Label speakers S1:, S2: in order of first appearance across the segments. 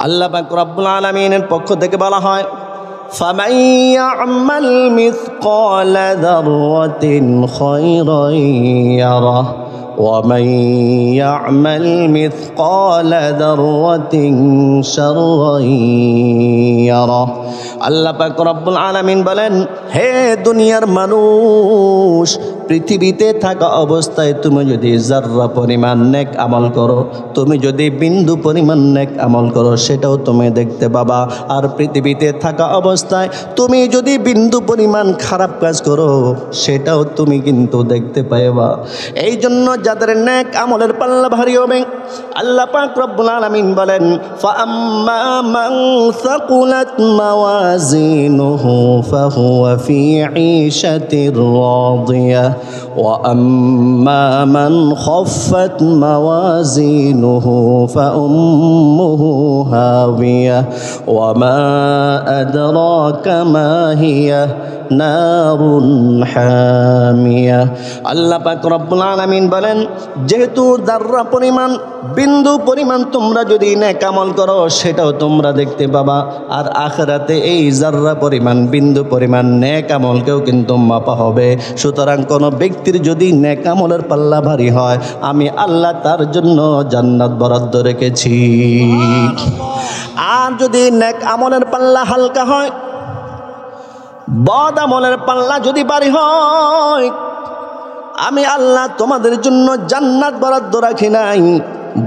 S1: আল্লাহ পাক রব্বুল আলামিনের পক্ষ থেকে বলা হয়, ফামান ইয়া'মাল মিসকালা যাররাতিন খায়রান ইয়ারাহ ওয়া মান ইয়া'মাল মিসকালা যাররাতিন শাররান ইয়ারাহ। আল্লাহ পাক রব্বুল আলামিন বলেন, হে দুনিয়ার মানুষ, পৃথিবীতে থাকা অবস্থায় তুমি যদি যাররা পরিমাণ নেক আমল করো, তুমি যদি বিন্দু পরিমাণ নেক আমল করো, সেটাও তুমি দেখতে পাবা। আর পৃথিবীতে থাকা অবস্থায় তুমি যদি বিন্দু পরিমাণ খারাপ কাজ করো, সেটাও তুমি কিন্তু দেখতে পাইবা। এই জন্য যাদের নেক আমলের পাল্লা ভারী হবে, আল্লাহ পাক রব্বুল আলামিন বলেন, ফাআম্মা মান সাকুলাত মাওয়াজিনুহু ফাহুয়া ফি ঈশাতির রাদিয়াহ ওয়া আম্মা মান খাফফাত মাওয়াজিনুহু ফাউম্মুহু হাওিয়াহ ওয়া মা আদরাকা মা হিয়া নারুন হামিয়া। আল্লাহ পাক রব্বুল আলামিন বলেন, যেহেতু যাররা পরিমাণ, বিন্দু পরিমাণ তোমরা যদি নেক আমল করো, সেটাও তোমরা দেখতে পাবা। আর আখিরাতে এই যাররা পরিমাণ, বিন্দু পরিমাণ নেক আমলকেও কিন্তু মাপা হবে। সুতরাং কোনো ব্যক্তির যদি নেক আমলের পাল্লা ভারী হয়, আমি আল্লাহ তার জন্য জান্নাত বরাদ্দ রেখেছি। আর যদি নেক আমলের পাল্লা হালকা হয়, বদ আমলের পাল্লা যদি ভারী হয়, আমি আল্লাহ তোমাদের জন্য জান্নাত বরাদ্দ রাখি নাই,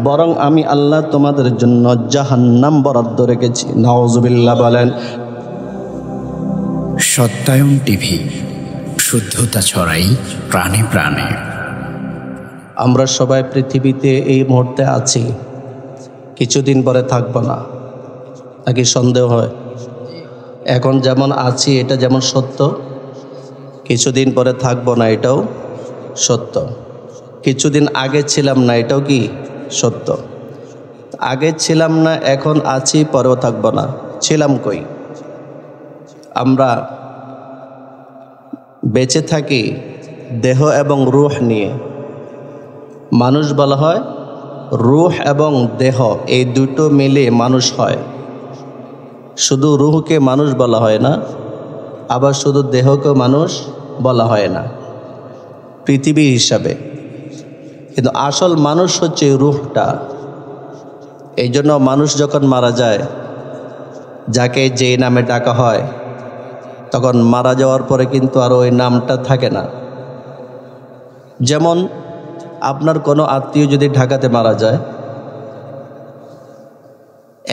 S1: বরং আমি আল্লাহ তোমাদের জন্য জাহান্নাম বরাদ্দ রেখেছি। নাউজুবিল্লাহ বলেন।
S2: সত্যায়ন টিভি, শুদ্ধতা ছড়াই প্রাণে প্রাণে।
S1: আমরা সবাই পৃথিবীতে এই মুহূর্তে আছি, কিছুদিন পরে থাকবো না, নাকি সন্দেহ হয়? এখন যেমন আছি এটা যেমন সত্য, কিছুদিন পরে থাকবো না এটাও সত্য। কিছুদিন আগে ছিলাম না এটাও কি সত্য। আগে ছিলাম না, এখন আছি, পরেও থাকবো না। ছিলাম কই? আমরা বেঁচে থাকি দেহ এবং রূহ নিয়ে। মানুষ বলা হয়, রূহ এবং দেহ এই দুটো মিলে মানুষ হয়। শুধু রূহকে মানুষ বলা হয় না, আবার শুধু দেহকে মানুষ বলা হয় না পৃথিবী হিসাবে। কিন্তু আসল মানুষ হচ্ছে রূহটা। এই জন্য মানুষ যখন মারা যায়, যাকে যে নামে ডাকা হয়, তখন মারা যাওয়ার পরে কিন্তু আর ওই নামটা থাকে না। যেমন আপনার কোনো আত্মীয় যদি ঢাকাতে মারা যায়,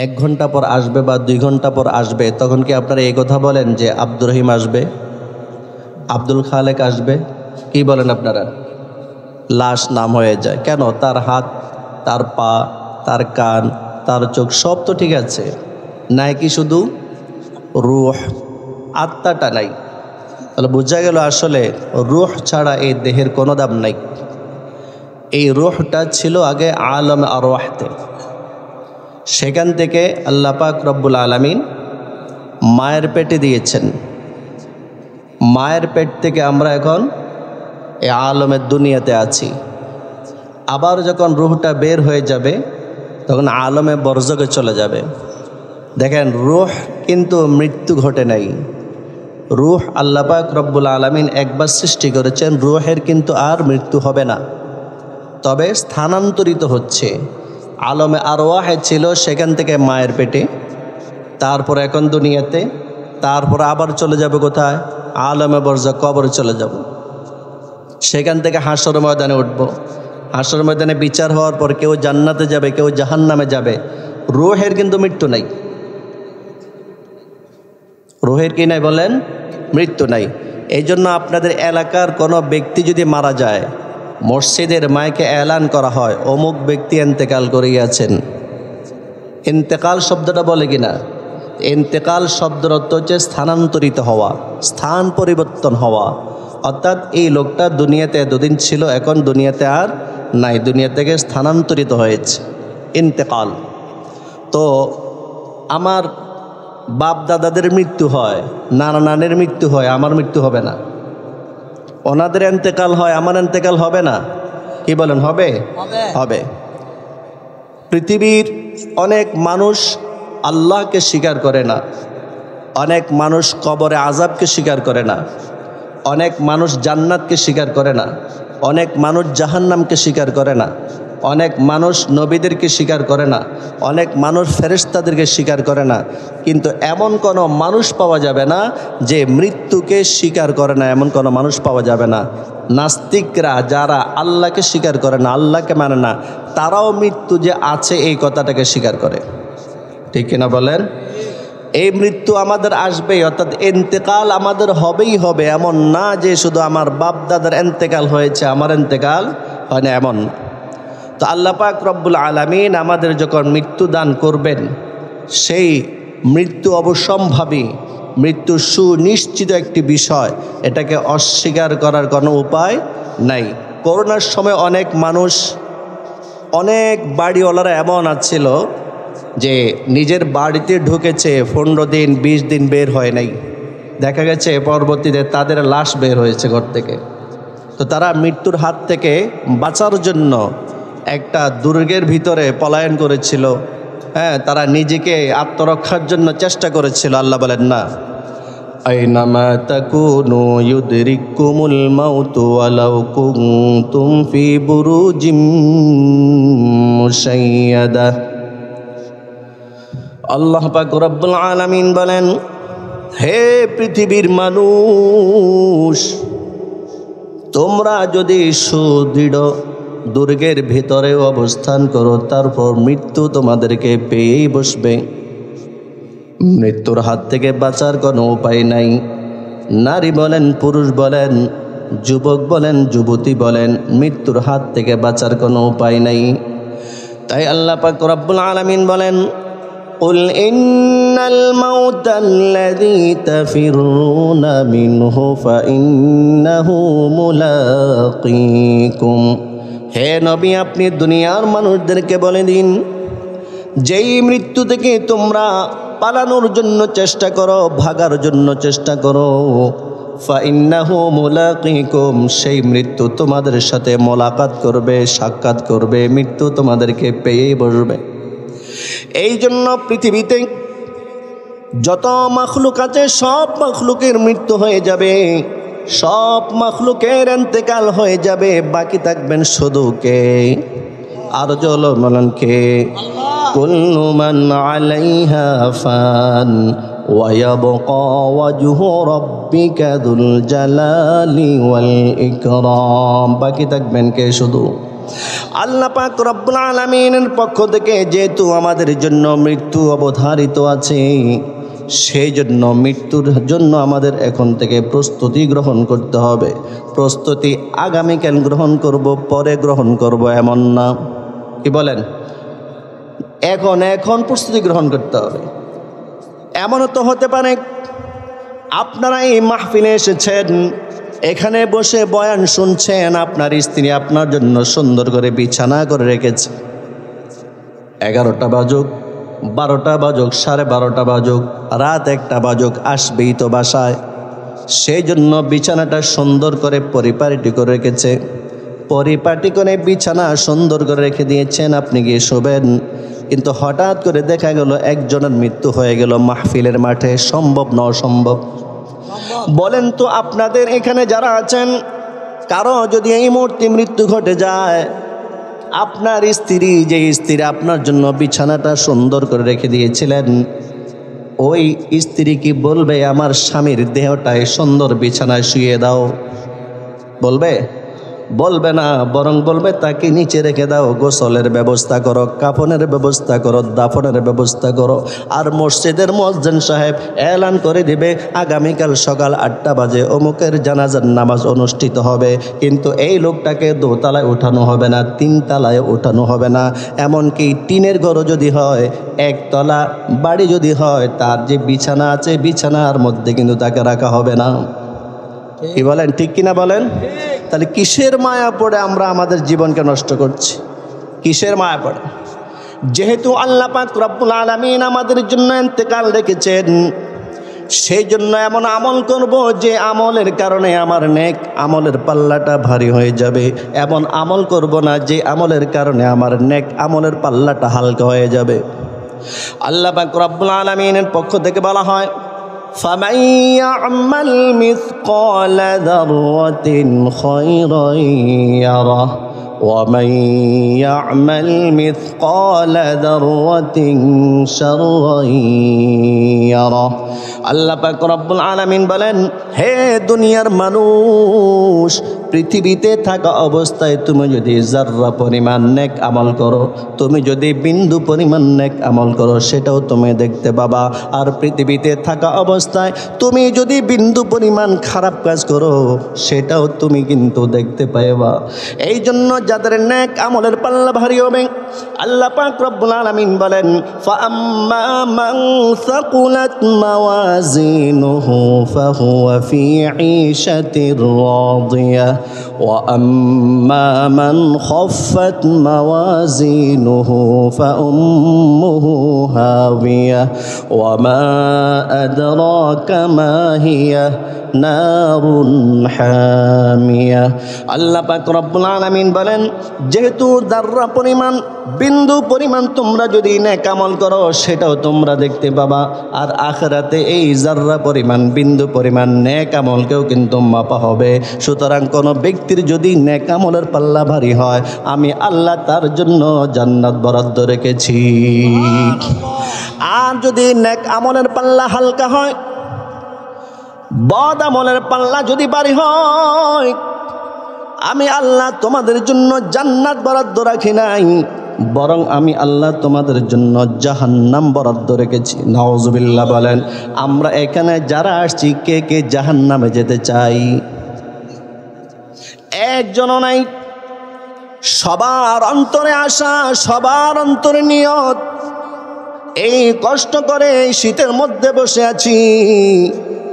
S1: 1 ঘন্টা পর আসবে বা 2 ঘন্টা পর আসবে, তখন কি আপনারা এই কথা বলেন যে আব্দুর রহিম আসবে, আব্দুল খালেক আসবে? কি বলেন আপনারা? লাশ নাম হয়ে যায়। কেন? তার হাত, তার পা, তার কান, তার চোখ সব তো ঠিক আছে, নাই কি শুধু রূহ, আত্মাটা নাই। তাহলে বোঝা গেল আসলে রূহ ছাড়া এই দেহের কোনো দাম নাই। এই রূহটা ছিল আগে আলমে আরওয়াহতে। সেখান থেকে আল্লাহ পাক রব্বুল আলামিন মায়ের পেটে দিয়েছেন। মায়ের পেট থেকে আমরা এখন এই আলমের দুনিয়াতে আছি। আবার যখন রূহটা বের হয়ে যাবে, তখন আলমে বরজকে চলে যাবে। দেখেন, রূহ কিন্তু মৃত্যু ঘটে নাই। রূহ আল্লাহ পাক রব্বুল আলামিন একবার সৃষ্টি করেছেন, রূহের কিন্তু আর মৃত্যু হবে না, তবে স্থানান্তরিত হচ্ছে। আলমে আরওয়াহে ছিল, সেখান থেকে মায়ের পেটে, তারপর এখন দুনিয়াতে, তারপর আবার চলে যাবে কোথায়? আলমে বরজখ, কবরে চলে যাব। সেখান থেকে হাসর ময়দানে উঠব। হাসর ময়দানে বিচার হওয়ার পর কেউ জান্নাতে যাবে, কেউ জাহান্নামে যাবে। রূহের কিন্তু মৃত্যু নাই। রূহের কি নাই বলেন? মৃত্যু নাই। এই জন্য আপনাদের এলাকার কোনো ব্যক্তি যদি মারা যায়, মসজিদের মাইকে এলান করা হয়, অমুক ব্যক্তি ইন্তেকাল করে গিয়েছেন। ইন্তেকাল শব্দটা বলে কিনা? ইন্তেকাল শব্দের অর্থ হচ্ছে স্থানান্তরিত হওয়া, স্থান পরিবর্তন হওয়া। অর্থাৎ এই লোকটা দুনিয়াতে এতদিন ছিল, এখন দুনিয়াতে আর নাই, দুনিয়া থেকে স্থানান্তরিত হয়েছে, ইন্তেকাল। তো আমার বাপ দাদাদের মৃত্যু হয়, নানা নানির মৃত্যু হয়, আমার মৃত্যু হবে না। ওনাদের ইন্তেকাল হয়, আমার ইন্তেকাল হবে না। কি বলেন? হবে? হবে। পৃথিবীর অনেক মানুষ আল্লাহকে স্বীকার করে না, অনেক মানুষ কবরে আযাবকে স্বীকার করে না, অনেক মানুষ জান্নাতকে স্বীকার করে না, অনেক মানুষ জাহান্নামকে স্বীকার করে না, অনেক মানুষ নবীদেরকে স্বীকার করে না, অনেক মানুষ ফেরেশতাদেরকে স্বীকার করে না। কিন্তু এমন কোনো মানুষ পাওয়া যাবে না যে মৃত্যুকে স্বীকার করে না, এমন কোনো মানুষ পাওয়া যাবে না। নাস্তিকরা যারা আল্লাহকে স্বীকার করে না, আল্লাহকে মানে না, তারাও মৃত্যু যে আছে এই কথাটাকে স্বীকার করে। ঠিক কিনা বলেন? এই মৃত্যু আমাদের আসবেই, অর্থাৎ ইন্তেকাল আমাদের হবেই হবে, এমন না যে শুধু আমার বাপ দাদার ইন্তেকাল হয়েছে আমার ইন্তেকাল হয় না, এমন না। তো আল্লাহ পাক রব্বুল আলামিন আমাদের যখন মৃত্যু দান করবেন, সেই মৃত্যু অবশ্যম্ভাবী, মৃত্যু সুনিশ্চিত একটি বিষয়, এটাকে অস্বীকার করার কোনো উপায় নাই। করোনার সময় অনেক মানুষ, অনেক বাড়িওয়ালারা এমন আছিল যে নিজের বাড়িতে ঢুকেছে, 15 দিন 20 দিন বের হয় নাই, দেখা গেছে পরবর্তীতে তাদের লাশ বের হয়েছে ঘর থেকে। তো তারা মৃত্যুর হাত থেকে বাঁচার জন্য একটা দুর্গের ভিতরে পলায়ন করেছিল। হ্যাঁ, তারা নিজেকে আত্মরক্ষার জন্য চেষ্টা করেছিল। আল্লাহ বলেন না, আইনামা তাকুনু ইউদরিকুমুল মাউতু ওয়ালাউ কুনতুম ফি বুরুজিম মুশাইয়াদা। আল্লাহ পাক রব্বুল আলামিন বলেন, হে পৃথিবীর মানুষ, তোমরা যদি সুদৃঢ় দুর্গের ভিতরে অবস্থান করো, তারপর মৃত্যু তোমাদেরকে পেয়েই বসবে। মৃত্যুর হাত থেকে বাঁচার কোনো উপায় নাই। নারী বলেন, পুরুষ বলেন, যুবক বলেন, যুবতী বলেন, মৃত্যুর হাত থেকে বাঁচার কোনো উপায় নাই। তাই আল্লাহ পাক রব্বুল আলামিন বলেন, قل إن الموت الذي تفرون منه فإنه ملاقيكم। হে নবী, আপনি দুনিয়ার মানুষদেরকে বলে দিন, যেই মৃত্যু থেকে তোমরা পালানোর জন্য চেষ্টা করো, ভাগার জন্য চেষ্টা করো, ফাইন্নাহু মুলাকিকুম, সেই মৃত্যু তোমাদের সাথে মোলাকাত করবে, সাক্ষাৎ করবে, মৃত্যু তোমাদেরকে পেয়েই বসবে। এই জন্য পৃথিবীতে যত মাখলুক আছে সব মাখলুকের মৃত্যু হয়ে যাবে, সব মাখলুকের ইন্তেকাল হয়ে যাবে, বাকি থাকবেন শুধু কে? আর জলো বলেন কে? কুল্লু মান আলাইহা ফান ওয়া ইয়াবকা ওয়াজহু রাব্বিকা যুল জালালি ওয়াল ইকরাম। বাকি থাকবেন কে? শুধু আল্লাহ পাক রব্বুল আলামিনের পক্ষ থেকে যেহেতু আমাদের জন্য মৃত্যু অবধারিত আছে, সেই জন্য মৃত্যুর জন্য আমাদের এখন থেকে প্রস্তুতি গ্রহণ করতে হবে। প্রস্তুতি আগামীকাল গ্রহণ করব, পরে গ্রহণ করব এমন না। কি বলেন? এখন প্রস্তুতি গ্রহণ করতে হবে। এমনও তো হতে পারে আপনারা এই মাহফিলে এসেছেন, এখানে বসে বয়ান শুনছেন, আপনার স্ত্রী আপনার জন্য সুন্দর করে বিছানা করে রেখেছে। 11টা বাজুক, 12টা বাজুক, 12:30 বাজুক, রাত 1টা বাজুক, আসবেই তো বাসায়। সেই জন্য বিছানাটা সুন্দর করে পরিপাটি করে রেখেছে। পরিপাটি করে বিছানা সুন্দর করে রেখে দিয়েছেন, আপনি গিয়ে শোবেন। কিন্তু হঠাৎ করে দেখা গেল একজনের মৃত্যু হয়ে গেল মাহফিলের মাঠে। সম্ভব না অসম্ভব? বলেন তো, আপনাদের এখানে যারা আছেন, কারো যদি এই মুহূর্তে মৃত্যু ঘটে যায়, আপনার স্ত্রী, যে স্ত্রী আপনার জন্য বিছানাটা সুন্দর করে রেখে দিয়েছিলেন, ওই স্ত্রী কি বলবে আমার স্বামীর দেহটায় সুন্দর বিছানায় শুয়ে দাও? বলবে? বলবে না, বরং বলবে তাকে নিচে রেখে দাও, গোসলের ব্যবস্থা করো, কাফনের ব্যবস্থা করো, দাফনের ব্যবস্থা করো। আর মসজিদের মুয়াজ্জিন সাহেব এলান করে দিবে আগামীকাল সকাল 8টা বাজে অমুকের জানাজার নামাজ অনুষ্ঠিত হবে। কিন্তু এই লোকটাকে 2তলায় ওঠানো হবে না, 3তলায় ওঠানো হবে না। এমনকি টিনের ঘরও যদি হয়, 1তলা বাড়ি যদি হয়, তার যে বিছানা আছে বিছানার মধ্যে কিন্তু তাকে রাখা হবে না। কি বলেন? ঠিক কিনা বলেন? তাহলে কিসের মায়া পড়ে আমরা আমাদের জীবনকে নষ্ট করছি? কিসের মায়া পড়ে? যেহেতু আল্লাহ পাক রব্বুল আলামিন আমাদের জন্য ইন্তেকাল রেখেছেন, সেই জন্য এমন আমল করব যে আমলের কারণে আমার নেক আমলের পাল্লাটা ভারী হয়ে যাবে। এমন আমল করব না যে আমলের কারণে আমার নেক আমলের পাল্লাটা হালকা হয়ে যাবে। আল্লাহ পাক রব্বুল আলামিনের পক্ষ থেকে বলা হয় فمن يعمل مثقال ذرة خيرا يره ومن يعمل مثقال ذرة شرا يره আল্লাহ পাক রব্বুল আলামিন বলেন, হে দুনিয়ার মানুষ, পৃথিবীতে থাকা অবস্থায় তুমি যদি যাররা পরিমাণ নেক আমল করো, তুমি যদি বিন্দু পরিমাণ নেক আমল করো, সেটাও তুমি দেখতে পাবা। আর পৃথিবীতে থাকা অবস্থায় তুমি যদি বিন্দু পরিমাণ খারাপ কাজ করো, সেটাও তুমি কিন্তু দেখতে পাইবা। এই জন্য যাদের নেক আমলের পাল্লা ভারী হবে, আল্লাহ পাক রব্বুল আলামিন বলেন, ফাআম্মা মান সাকুলাত মাওয়াজিনুহু ফাহুয়া ফি ঈশাতির রাদিয়াহ ওয়া আম্মা মান খাফফাত মাওয়াজিনুহু ফাউম্মুহু হাওিয়াহ ওয়া মা আদরাকা মা হিয়া নারুন হামিয়া। আল্লাহ পাক রব্বুল আলামিন বলেন, যেহেতু যাররা পরিমাণ বিন্দু পরিমাণ তোমরা যদি নেক আমল করো, সেটাও তোমরা দেখতে পাবা। আর আখিরাতে এই যাররা পরিমাণ বিন্দু পরিমাণ নেক আমলকেও কিন্তু মাপা হবে। সুতরাং কোনো ব্যক্তির যদি নেক আমলের পাল্লা ভারী হয়, আমি আল্লাহ তার জন্য জান্নাত বরাদ্দ রেখেছি। আর যদি নেক আমলের পাল্লা হালকা হয়, বদ আমলের পাল্লা যদি ভারী হয়, আমি আল্লাহ তোমাদের জন্য জান্নাত বরাদ্দ রাখি নাই, বরং আমি আল্লাহ তোমাদের জন্য জাহান্নাম বরাদ্দ রেখেছি। নাউজুবিল্লাহ বলেন। আমরা এখানে যারা আসছি, কে কে জাহান্নামে যেতে চাই? একজনও নাই। সবার অন্তরে আশা, সবার অন্তরে নিয়ত, এই কষ্ট করে এই শীতের মধ্যে বসে আছি,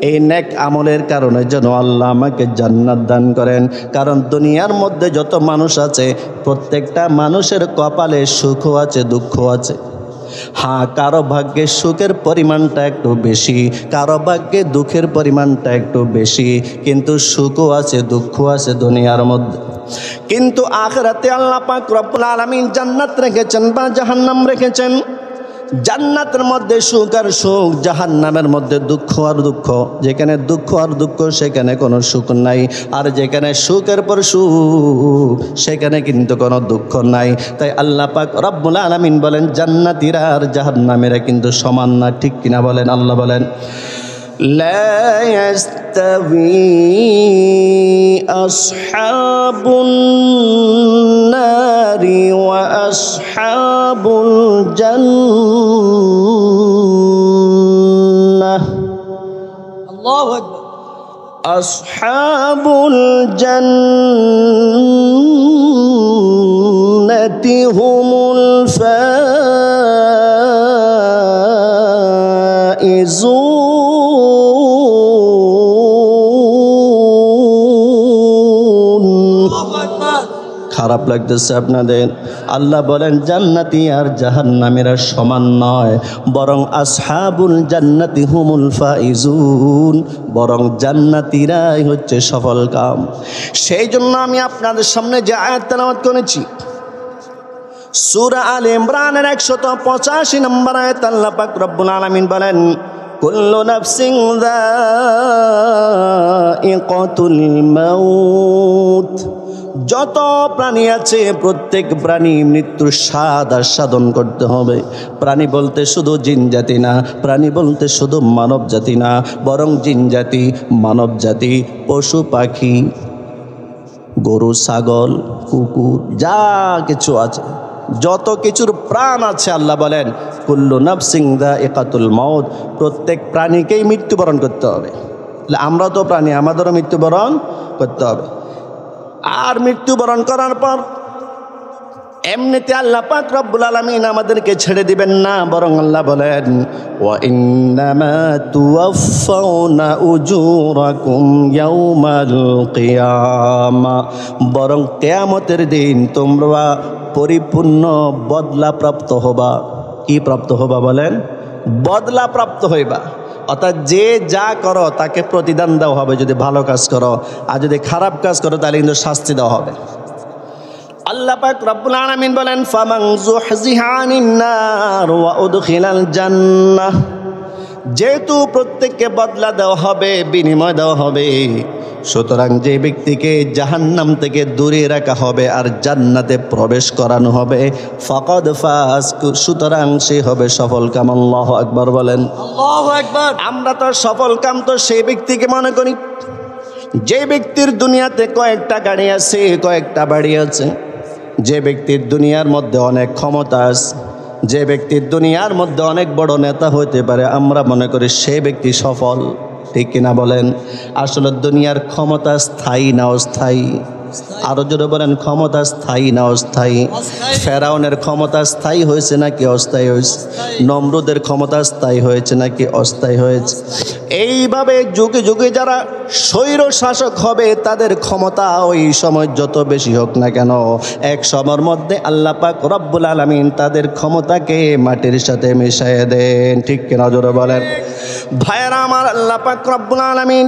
S1: এই নেক আমলের কারণে যেন আল্লাহ আমাকে জান্নাত দান করেন। কারণ দুনিয়ার মধ্যে যত মানুষ আছে, প্রত্যেকটা মানুষের কপালে সুখও আছে, দুঃখও আছে। হ্যাঁ, কারো ভাগ্যে সুখের পরিমাণটা একটু বেশি, কারো ভাগ্যে দুঃখের পরিমাণটা একটু বেশি, কিন্তু সুখও আছে, দুঃখও আছে দুনিয়ার মধ্যে। কিন্তু আখিরাতে আল্লাহ পাক রব্বুল আলামিন জান্নাত রেখেছেন বা জাহান্নাম রেখেছেন। জান্নাতের মধ্যে সুখ আর সুখ, জাহান্নামের মধ্যে দুঃখ আর দুঃখ। যেখানে দুঃখ আর দুঃখ, সেখানে কোনো সুখ নাই। আর যেখানে সুখের পর সুখ, সেখানে কিন্তু কোনো দুঃখ নাই। তাই আল্লাহ পাক রব্বুল আলামিন বলেন, জান্নাতীরা আর জাহান্নামীরা কিন্তু সমান না। ঠিক কিনা বলেন? আল্লাহ বলেন, লা ইয়াস্তাবি আসহাবুন নারি ওয়া আসহাবুল জান্নাহ। আল্লাহু আকবার। আসহাবুল জান্নাতি হুমুল ফাইজুন। খারাপ লাগতেছে আপনাদের? আল্লাহ বলেন, জান্নাতি আর জাহান্নামীরা সমান নয়, বরং আসহাবুল জান্নাতি হুমুল ফাইজুন, বরং জান্নাতীরাই হচ্ছে সফল কাম। সেই জন্য আমি আপনাদের সামনে যে আয়াত তেলাওয়াত করেছি, সূরা আলে ইমরানের 185 নম্বর আয়াত, আল্লাহ পাক রব্বুল আলামিন বলেন, কুল্লু নাফসিন যায়িকাতুল মাউত। যত প্রাণী আছে, প্রত্যেক প্রাণী মৃত্যুর স্বাদ আস্বাদন করতে হবে। প্রাণী বলতে শুধু জিন জাতি না, প্রাণী বলতে শুধু মানব জাতি না, বরং জিন জাতি, মানব জাতি, পশু পাখি, গরু ছাগল কুকুর, যা কিছু আছে, যত কিছুর প্রাণ আছে, আল্লাহ বলেন কুল্লু নাফসিন যায়িকাতুল মাউত, প্রত্যেক প্রাণীকেই মৃত্যুবরণ করতে হবে। আমরা তো প্রাণী, আমাদেরও মৃত্যুবরণ করতে হবে। আর মৃত্যুবরণ করার পর এমনিতে আল্লাহ পাক রব্বুল আলামিন আমাদেরকে ছেড়ে দিবেন না, বরং আল্লাহ বলেন, ওয়া ইন্নামা তুওয়াফাউনা উজুরাকুম ইয়াউমাল কিয়ামা, বরং কিয়ামতের দিন তোমরা পরিপূর্ণ বদলা প্রাপ্ত হবা। কি প্রাপ্ত হবা বলেন? বদলা প্রাপ্ত হইবা। অর্থাৎ যে যা করো তাকে প্রতিদান দেওয়া হবে যদি ভালো কাজ করো, আর যদি খারাপ কাজ করো তাহলে কিন্তু শাস্তি দেওয়া হবে। আল্লাহ পাক রব্বুল আলামিন বলেন ফামান যুহজিহা আনিন নার ওয়া উদখিলাল জান্নাহ, যেহেতু প্রত্যেককে বদলা দেওয়া হবে, বিনিময় দেওয়া হবে, সুতরাং যে ব্যক্তিকে জাহান্নাম থেকে দূরে রাখা হবে আর জান্নাতে প্রবেশ করানো হবে, ফাকাদ ফাজ, সুতরাং সে হবে সফলকাম। আল্লাহু আকবার বলেন।
S3: আল্লাহু আকবার।
S1: আমরা তো সফলকাম তো সেই ব্যক্তিকে মনে করি যে ব্যক্তির দুনিয়াতে কয়েকটা গাড়ি আছে, কয়েকটা বাড়ি আছে, যে ব্যক্তির দুনিয়ার মধ্যে অনেক ক্ষমতা আছে, যে ব্যক্তির দুনিয়ার মধ্যে অনেক বড় নেতা হতে পারে, আমরা মনে করি সে ব্যক্তি সফল। ঠিক কিনা বলেন? আসলে দুনিয়ার ক্ষমতা স্থায়ী না অস্থায়ী? আরো জোরে বলেন, ক্ষমতা স্থায়ী না অস্থায়ী? ফেরাউনের ক্ষমতা স্থায়ী হয়েছে নাকি অস্থায়ী হয়েছে? নমরুদের ক্ষমতা স্থায়ী হয়েছে নাকি অস্থায়ী হয়েছে? এইভাবে যুগে যুগে যারা স্বৈর শাসক হবে তাদের ক্ষমতা ওই সময় যত বেশি হোক না কেন, এক সময়ের মধ্যে আল্লাহ পাক রব্বুল আলামিন তাদের ক্ষমতাকে মাটির সাথে মিশিয়ে দেন। ঠিক কিনা জোরে বলেন? ভাইয়েরা আমার, আল্লাহ পাক রব্বুল আলামিন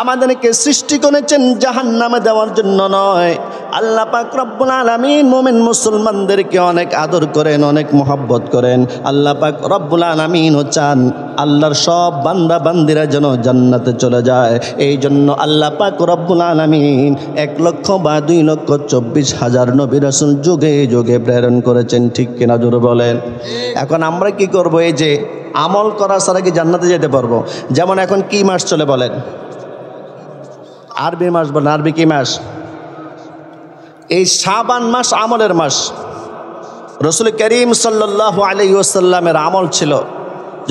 S1: আমাদেরকে সৃষ্টি করেছেন জাহান্নামে দেওয়ার জন্য নয়। আল্লাহ পাক রব্বুল আলামিন মুমিন মুসলমানদেরকে অনেক আদর করেন, অনেক মহব্বত করেন। আল্লাহ পাক রব্বুল আলামিন চান আল্লাহর সব বান্দা বান্দিরা যেন জান্নাতে চলে যায়। এই জন্য আল্লাহ পাক রব্বুল আলামিন 1 লক্ষ বা 2,24,000 নবী রাসূল যুগে যুগে প্রেরণ করেছেন। ঠিক কিনা জোরে বলেন? এখন আমরা কি করব? এই যে আমল করা ছাড়া কি জান্নাতে যেতে পারবো? যেমন এখন কি মাস চলে বলেন? আরবি মাস বলেন। আরবি কি মাস? এই শাবান মাস আমলের মাস। রাসূল করিম সাল্লাল্লাহু আলাইহি ওয়াসাল্লামের আমল ছিল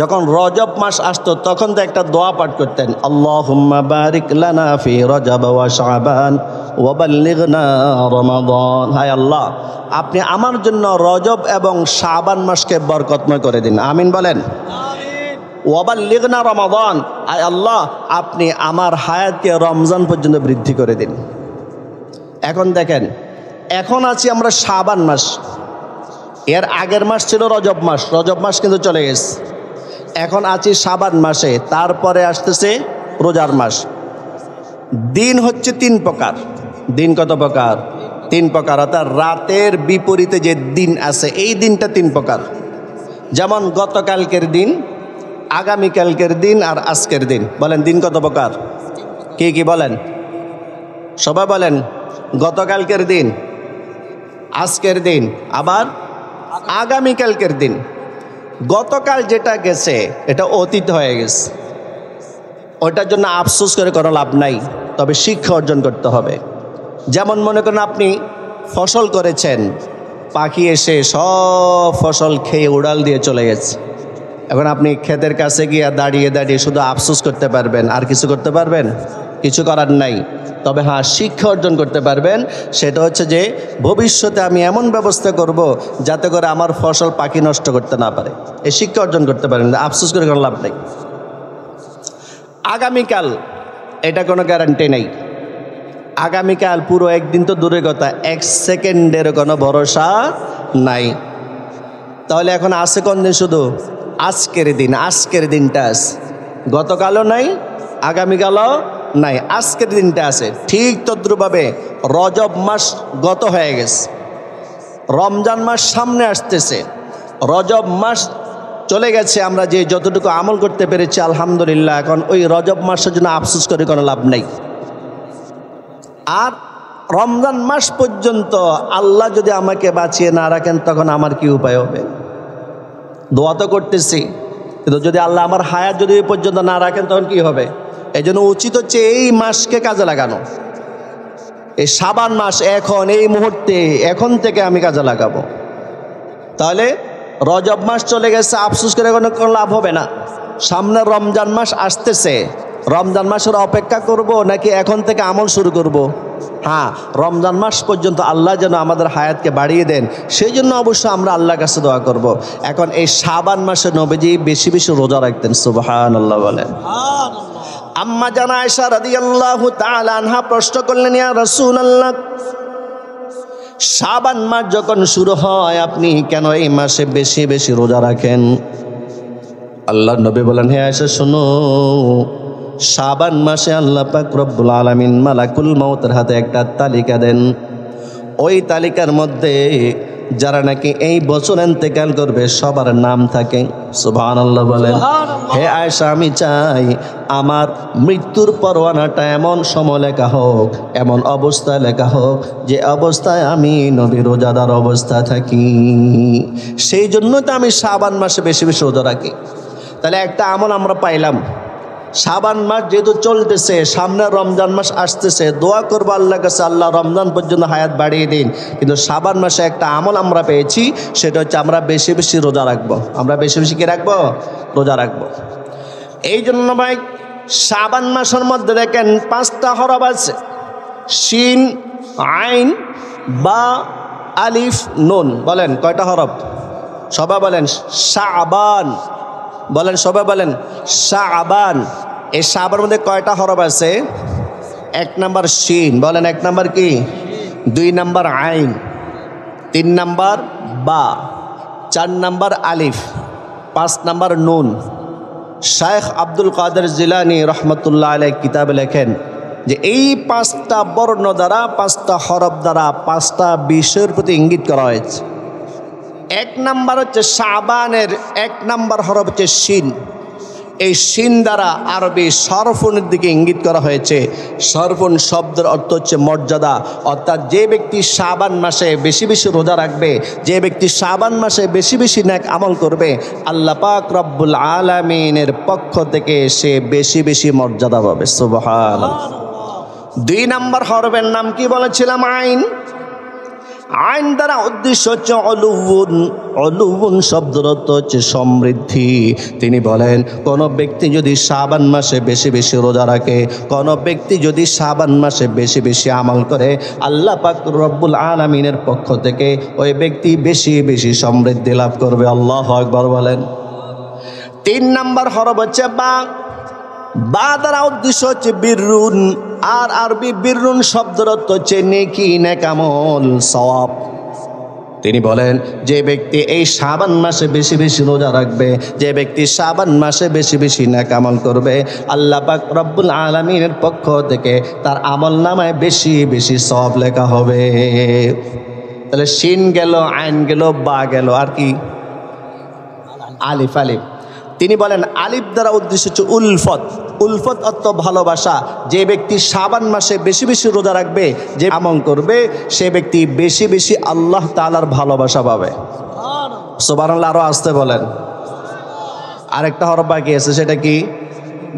S1: যখন রজব মাস আসতো তখন তো একটা দোয়া পাঠ করতেন, আল্লাহুম্মা বারিক লানা ফি রজব ওয়া শাবান ওয়া বাল্লিগনা রমাদান। হায় আল্লাহ, আপনি আমার জন্য রজব এবং শাবান মাসকে বরকতময় করে দিন। আমিন বলেন। ওয়া বাল্লিগনা রমাদান, আয় আল্লাহ আপনি আমার হায়াতকে রমজান পর্যন্ত বৃদ্ধি করে দিন। এখন দেখেন, এখন আছি আমরা শাবান মাস, এর আগের মাস ছিল রজব মাস, রজব মাস কিন্তু চলে গেছে। এখন আছি শাবান মাসে, তারপরে আসতেছে রোজার মাস। দিন হচ্ছে 3 প্রকার। দিন কত প্রকার? 3 প্রকার। অর্থাৎ রাতের বিপরীতে যে দিন আছে এই দিনটা 3 প্রকার। যেমন গতকালকের দিন, আগামীকালকের দিন আর আজকের দিন। বলেন দিন কত প্রকার? কি কি বলেন? সবাই বলেন। গতকালকের দিন, আজকের দিন, আবার আগামীকালকের দিন। গতকাল যেটা গেছে এটা অতীত হয়ে গেছে, ওটার জন্য আফসোস করে কোনো লাভ নাই, তবে শিক্ষা অর্জন করতে হবে। যেমন মনে করেন আপনি ফসল করেছেন, পাখি এসে সব ফসল খেয়ে উড়াল দিয়ে চলে গেছে। এখন আপনি ক্ষেতের কাছে গিয়ে দাঁড়িয়ে দাঁড়িয়ে শুধু আফসোস করতে পারবেন, আর কিছু করতে পারবেন? কিছু করার নাই। তবে হ্যাঁ, শিক্ষা অর্জন করতে পারবেন। সেটা হচ্ছে যে ভবিষ্যতে আমি এমন ব্যবস্থা করব যাতে করে আমার ফসল পাখি নষ্ট করতে না পারে। এই শিক্ষা অর্জন করতে পারেন, আফসোস করে কোনো লাভ নেই। আগামীকাল, এটা কোনো গ্যারান্টি নেই। আগামীকাল পুরো একদিন তো দূরের কথা, 1 সেকেন্ডের কোনো ভরসা নাই। তাহলে এখন আছে কোন দিন? শুধু আজকের দিন। আজকের দিনটা আছে, গতকালও নাই, আগামীকালও নাই, আজকের দিনটা আছে। ঠিক তদ্রুপভাবে রজব মাস গত হয়ে গেছে, রমজান মাস সামনে আসতেছে, রজব মাস চলে গেছে। আমরা যে যতটুকু আমল করতে পেরেছি আলহামদুলিল্লাহ। এখন ওই রজব মাসের জন্য আফসোস করে কোনো লাভ নেই। আর রমজান মাস পর্যন্ত আল্লাহ যদি আমাকে বাঁচিয়ে না রাখেন তখন আমার কি উপায় হবে? দোয়া তো করতেছি, কিন্তু যদি আল্লাহ আমার হায়াত যদি এই পর্যন্ত না রাখেন তখন কি হবে? এই জন্য উচিত হচ্ছে এই মাসকে কাজে লাগানো। এই শাবান মাস এখন, এই মুহূর্তে, এখন থেকে আমি কাজে লাগাবো। তাহলে রজব মাস চলে গেছে, আফসোস করে কোনো লাভ হবে না। সামনে রমজান মাস আসতেছে, রমজান মাসের অপেক্ষা করব নাকি এখন থেকে আমল শুরু করব? হ্যাঁ, রমজান মাস পর্যন্ত আল্লাহ যেন আমাদের হায়াতকে বাড়িয়ে দেন, সেই জন্য অবশ্যই আমরা আল্লাহর কাছে দোয়া করব। এখন এই শাবান মাসে নবীজি বেশি বেশি রোজা রাখতেন। সুবহানাল্লাহ বলেন। আম্মা জানা আয়েশা রাদিয়াল্লাহু তাআলা আনহা প্রশ্ন করলেন, ইয়া রাসূলুল্লাহ, শাবান মাস যখন শুরু হয় আপনি কেন এই মাসে বেশি বেশি রোজা রাখেন? আল্লাহর নবী বলেন, হে আয়েশা শোনো, শাবান মাসে আল্লাহ পাক রব্বুল আলামিন মালাকুল মউতের হাতে একটা তালিকা দেন। ওই তালিকার মধ্যে যারা নাকি এই বছর ইন্তেকাল করবে সবার নাম থাকে। সুবহানাল্লাহ বলেন। হে আয়েশা, আমি চাই আমার মৃত্যুর পরোয়ানাটা এমন সময় লেখা হোক, এমন অবস্থায় লেখা হোক যে অবস্থায় আমি নবী রোজাদার অবস্থা থাকি। সেই জন্য তো আমি শাবান মাসে বেশি বেশি রোজা রাখি। তাহলে একটা আমল আমরা পাইলাম, শাবান মাস যেহেতু চলতেছে, সামনে রমজান মাস আসতেছে, দোয়া করবো আল্লাহর কাছে, আল্লাহ রমজান পর্যন্ত হায়াত বাড়িয়ে দিন। কিন্তু শাবান মাসে একটা আমল আমরা পেয়েছি, সেটা হচ্ছে আমরা বেশি বেশি রোজা রাখবো। আমরা বেশি বেশি কি রাখবো? রোজা রাখবো। এই জন্য ভাই শাবান মাসের মধ্যে দেখেন 5টা হরফ আছে, শিন, আইন, বা, আলিফ, নুন। বলেন কয়টা হরফ? সবাই বলেন শাবান। বলেন সবাই বলেন শাবান। এই শাবানের মধ্যে কয়টা হরফ আছে? 1 নাম্বার শিন। বলেন 1 নাম্বার কি? 2 নাম্বার আইন, 3 নাম্বার বা, 4 নাম্বার আলিফ, 5 নাম্বার নুন। শাইখ আব্দুল কাদের জিলানী রহমতুল্লাহ আলাইহি কিতাবে লেখেন যে এই 5টা বর্ণ দ্বারা, 5টা হরফ দ্বারা 5টা বিষয়ের প্রতি ইঙ্গিত করা হয়েছে। 1 নাম্বার হচ্ছে শাবানের 1 নাম্বার হরফ হচ্ছে শিন। এই শিন দ্বারা আরবি সরফুনের দিকে ইঙ্গিত করা হয়েছে। সরফুন শব্দের অর্থ হচ্ছে মর্যাদা, অর্থাৎ যে ব্যক্তি শাবান মাসে বেশি বেশি রোজা রাখবে, যে ব্যক্তি শাবান মাসে বেশি বেশি নেক আমল করবে, আল্লাহ পাক রব্বুল আলামিনের পক্ষ থেকে সে বেশি বেশি মর্যাদা পাবে। সুবহানাল্লাহ। 2 নাম্বার হরফের নাম কি বলেছিলাম? আইন। আইন দ্বারা উদ্দেশ্য হচ্ছে অলুবুন। অলুবুন শব্দের অর্থ হচ্ছে সমৃদ্ধি। তিনি বলেন কোন ব্যক্তি যদি শাবান মাসে বেশি বেশি রোজা রাখে, কোন ব্যক্তি যদি শাবান মাসে বেশি বেশি আমল করে, আল্লাহ পাক রব্বুল আলামিনের পক্ষ থেকে ওই ব্যক্তি বেশি বেশি সমৃদ্ধি লাভ করবে। আল্লাহু আকবার বলেন। 3 নাম্বার হরফ হচ্ছে বা। বা দ্বারা উদ্দেশ্য হচ্ছে বিররুন। আর আরবি বিররুন শব্দের অর্থ হচ্ছে নেকি, নেক আমল, সওয়াব। তিনি বলেন যে ব্যক্তি এই শাবান মাসে বেশি বেশি রোজা রাখবে, যে ব্যক্তি শাবান মাসে বেশি বেশি নেক আমল করবে, আল্লাহ পাক রব্বুল আলামিনের পক্ষ থেকে তার আমল নামায় বেশি বেশি সওয়াব লেখা হবে। তাহলে শিন গেল, আইন গেল, বা গেল, আর কি? আলিফ। আলিফ। তিনি বলেন আলিফ দ্বারা উদ্দেশ্য হচ্ছে উলফত। উলফত অর্থ ভালোবাসা। যে ব্যক্তি শাবান মাসে বেশি বেশি রোজা রাখবে, যে আমল করবে, সে ব্যক্তি বেশি বেশি আল্লাহ তাআলার ভালোবাসা পাবে। সুবহানাল্লাহ। আরো আসতে বলেন। আরেকটা হরফ বাকি আছে, সেটা কি?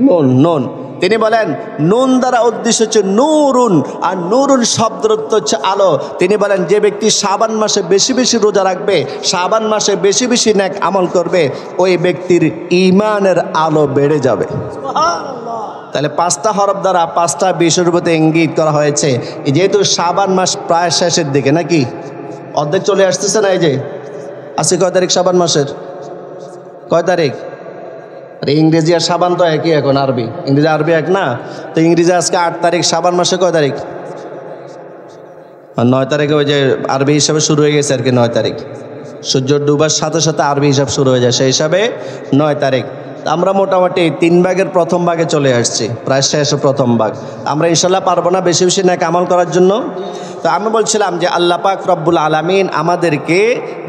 S1: নুন। নুন। তিনি বলেন নুন দ্বারা উদ্দেশ্য হচ্ছে নূরুন। আর নূরুন শব্দের অর্থ হচ্ছে আলো। তিনি বলেন যে ব্যক্তি শাবান মাসে বেশি বেশি রোজা রাখবে, শাবান মাসে বেশি বেশি নেক আমল করবে, ওই ব্যক্তির ঈমানের আলো বেড়ে যাবে। তাহলে 5টা হরফ দ্বারা 5টা বিষয়ের প্রতি ইঙ্গিত করা হয়েছে। যেহেতু শাবান মাস প্রায় শেষের দিকে, নাকি অর্ধেক চলে আসতেছে না? এই যে আজকে কয় তারিখ শাবান মাসের? কয় তারিখ? আরে ইংরেজি আর শাবান তো একই এখন, আরবি ইংরেজি আরবি এক না? তো ইংরেজি আজকে 8 তারিখ, শাবান মাসে কয় তারিখ? 9 তারিখে ওই যে আরবি হিসাবে শুরু হয়ে গেছে আর কি। 9 তারিখ সূর্য ডুবার সাথে সাথে আরবি হিসাব শুরু হয়ে যায়, সেই হিসাবে 9 তারিখ। আমরা মোটামুটি 3 ভাগের প্রথম ভাগে চলে আসছি, প্রায় শেষ প্রথম ভাগ। আমরা ইনশাল্লাহ পারবো না বেশি বেশি নেক আমল করার জন্য? তো আমি বলছিলাম যে আল্লাহ পাক রব্বুল আলামিন আমাদেরকে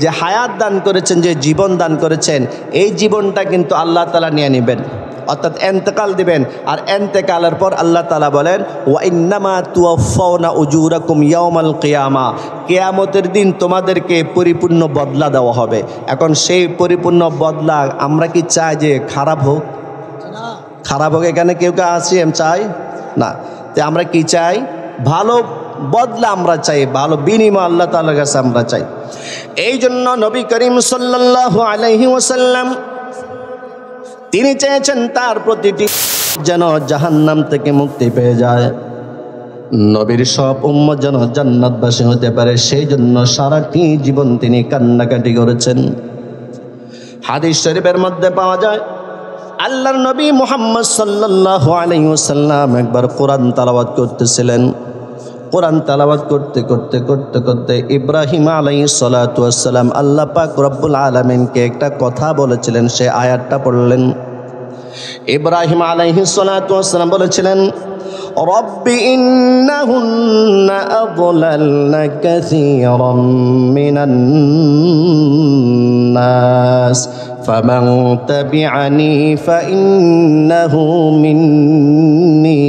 S1: যে হায়াত দান করেছেন, যে জীবন দান করেছেন, এই জীবনটা কিন্তু আল্লাহ তাআলা নিয়ে নেবেন, অর্থাৎ এন্তেকাল দিবেন। আর এন্তেকালের পর আল্লাহ তাআলা বলেন ওয়া ইন্নামা তুওয়াফাউনা উজুরাকুম ইয়াউমাল কিয়ামা, কিয়ামতের দিন তোমাদেরকে পরিপূর্ণ বদলা দেওয়া হবে। এখন সেই পরিপূর্ণ বদলা আমরা কি চাই যে খারাপ হোক? খারাপ হোক এখানে কেউ কেউ আছি আমি চাই না। তো আমরা কি চাই? ভালো বদলা আমরা চাই, ভালো বিনিময় আল্লাহ তাআলার কাছে আমরা চাই। এই জন্য নবী করিম সাল্লাল্লাহু আলাইহি ওয়াসাল্লাম তিনি চেয়েছেন তার প্রতিটি যেন জাহান্নাম থেকে মুক্তি পেয়ে যায়, নবীর সব উম্মত যেন জান্নাতবাসী হতে পারে। সেই জন্য সারাটি জীবন তিনি কান্নাকাটি করেছেন। হাদিস শরীফের মধ্যে পাওয়া যায় আল্লাহর নবী মুহাম্মদ সাল্লাল্লাহু আলাইহি ওয়াসাল্লাম একবার কোরআন তেলাওয়াত করতেছিলেন। কোরআন তেলাওয়াত করতে করতে করতে করতে ইব্রাহিম আলাইহিস সালাতু ওয়াস সালাম আল্লাহ পাক রব্বুল আলামিনকে একটা কথা বলেছিলেন, সে আয়াতটা পড়লেন। ইব্রাহিম আলাইহিস সালাতু ওয়াস সালাম বলেছিলেন রব্বি ইন্নাহুন্না আযলালনা কাসীরাম মিনান নাস ফামান তাবিআনি ফাইন্নাহু মিন্নী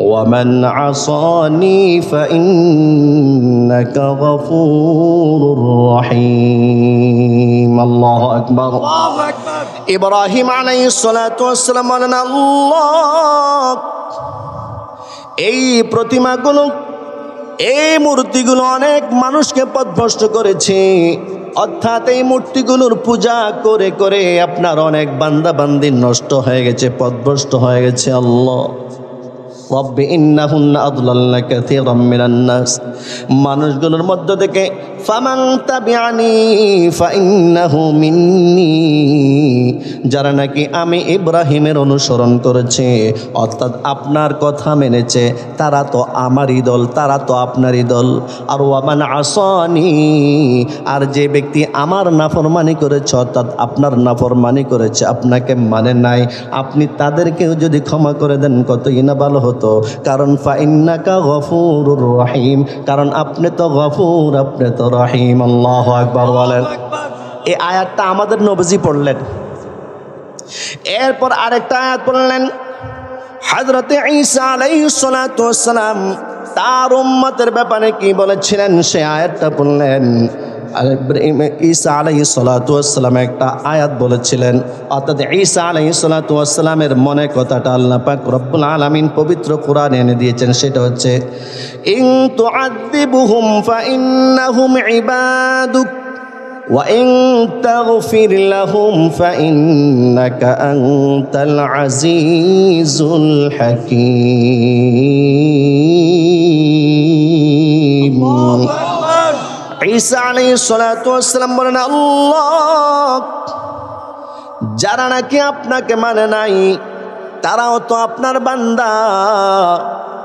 S1: ومن عصاني فإنك غفور رحيم الله أكبر إبراهيم عليه الصلاة والسلام বলেন আল্লাহ এই প্রতিমাগুলো এই মূর্তিগুলো অনেক মানুষকে পথভ্রষ্ট করেছে অর্থাৎ এই মূর্তিগুলোর পূজা করে করে আপনার অনেক বান্দা বান্দি নষ্ট হয়ে গেছে পথভ্রষ্ট হয়ে গেছে আল্লাহ রব্বি ইন্নাহুন্না আযলালনা কাসীরাম মিনান নাস মানুষগুলোর মধ্য থেকে ফামান তাবিআনি ফাইন্নাহু মিন্নী যারা নাকি আমি ইব্রাহিমের অনুসরণ করেছে অর্থাৎ আপনার কথা মেনেছে তারা তো আমারই দল তারা তো আপনারই দল আর ওয়ামান আসানি আর যে ব্যক্তি আমার নাফরমানি করেছে অর্থাৎ আপনার নাফরমানি করেছে আপনাকে মানে নাই আপনি তাদেরকেও যদি ক্ষমা করে দেন কতই না ভালো হতো কারণ ফাইন্নাকা গফুরুর রহিম কারণ আপনি তো গফুর আপনি তো রহিম আল্লাহু আকবার বলেন এই আয়াতটা আমাদের নবীজি পড়লেন এরপর আরেকটা আয়াত পড়লেন হযরতে ঈসা আলাইহিস সালাতু ওয়াস সালাম তার উম্মতের ব্যাপারে কি বলেছিলেন সেই আয়াতটা পড়লেন ঈসা আলাইহিস সালাতু ওয়াস সালাম একটা আয়াত বলেছিলেন অর্থাৎ ঈসা আলাইহিস সালাতু ওয়াস সালামের মনে কথাটা আল্লাহ পাক রব্বুল আলামিন পবিত্র কোরআনে এনে দিয়েছেন সেটা হচ্ছে ইন তুআযিবুহুম ফাইন্নাহুম ইবাদুক ওয়া ইন তাগফির লাহুম ফাইন্নাকা আনতাল আজিজুল হাকীম ঈসা আলাইহিস সালাতু ওয়াস সালাম বলেন আল্লাহ যারা নাকি আপনাকে মানে নাই তারাও তো আপনার বান্দা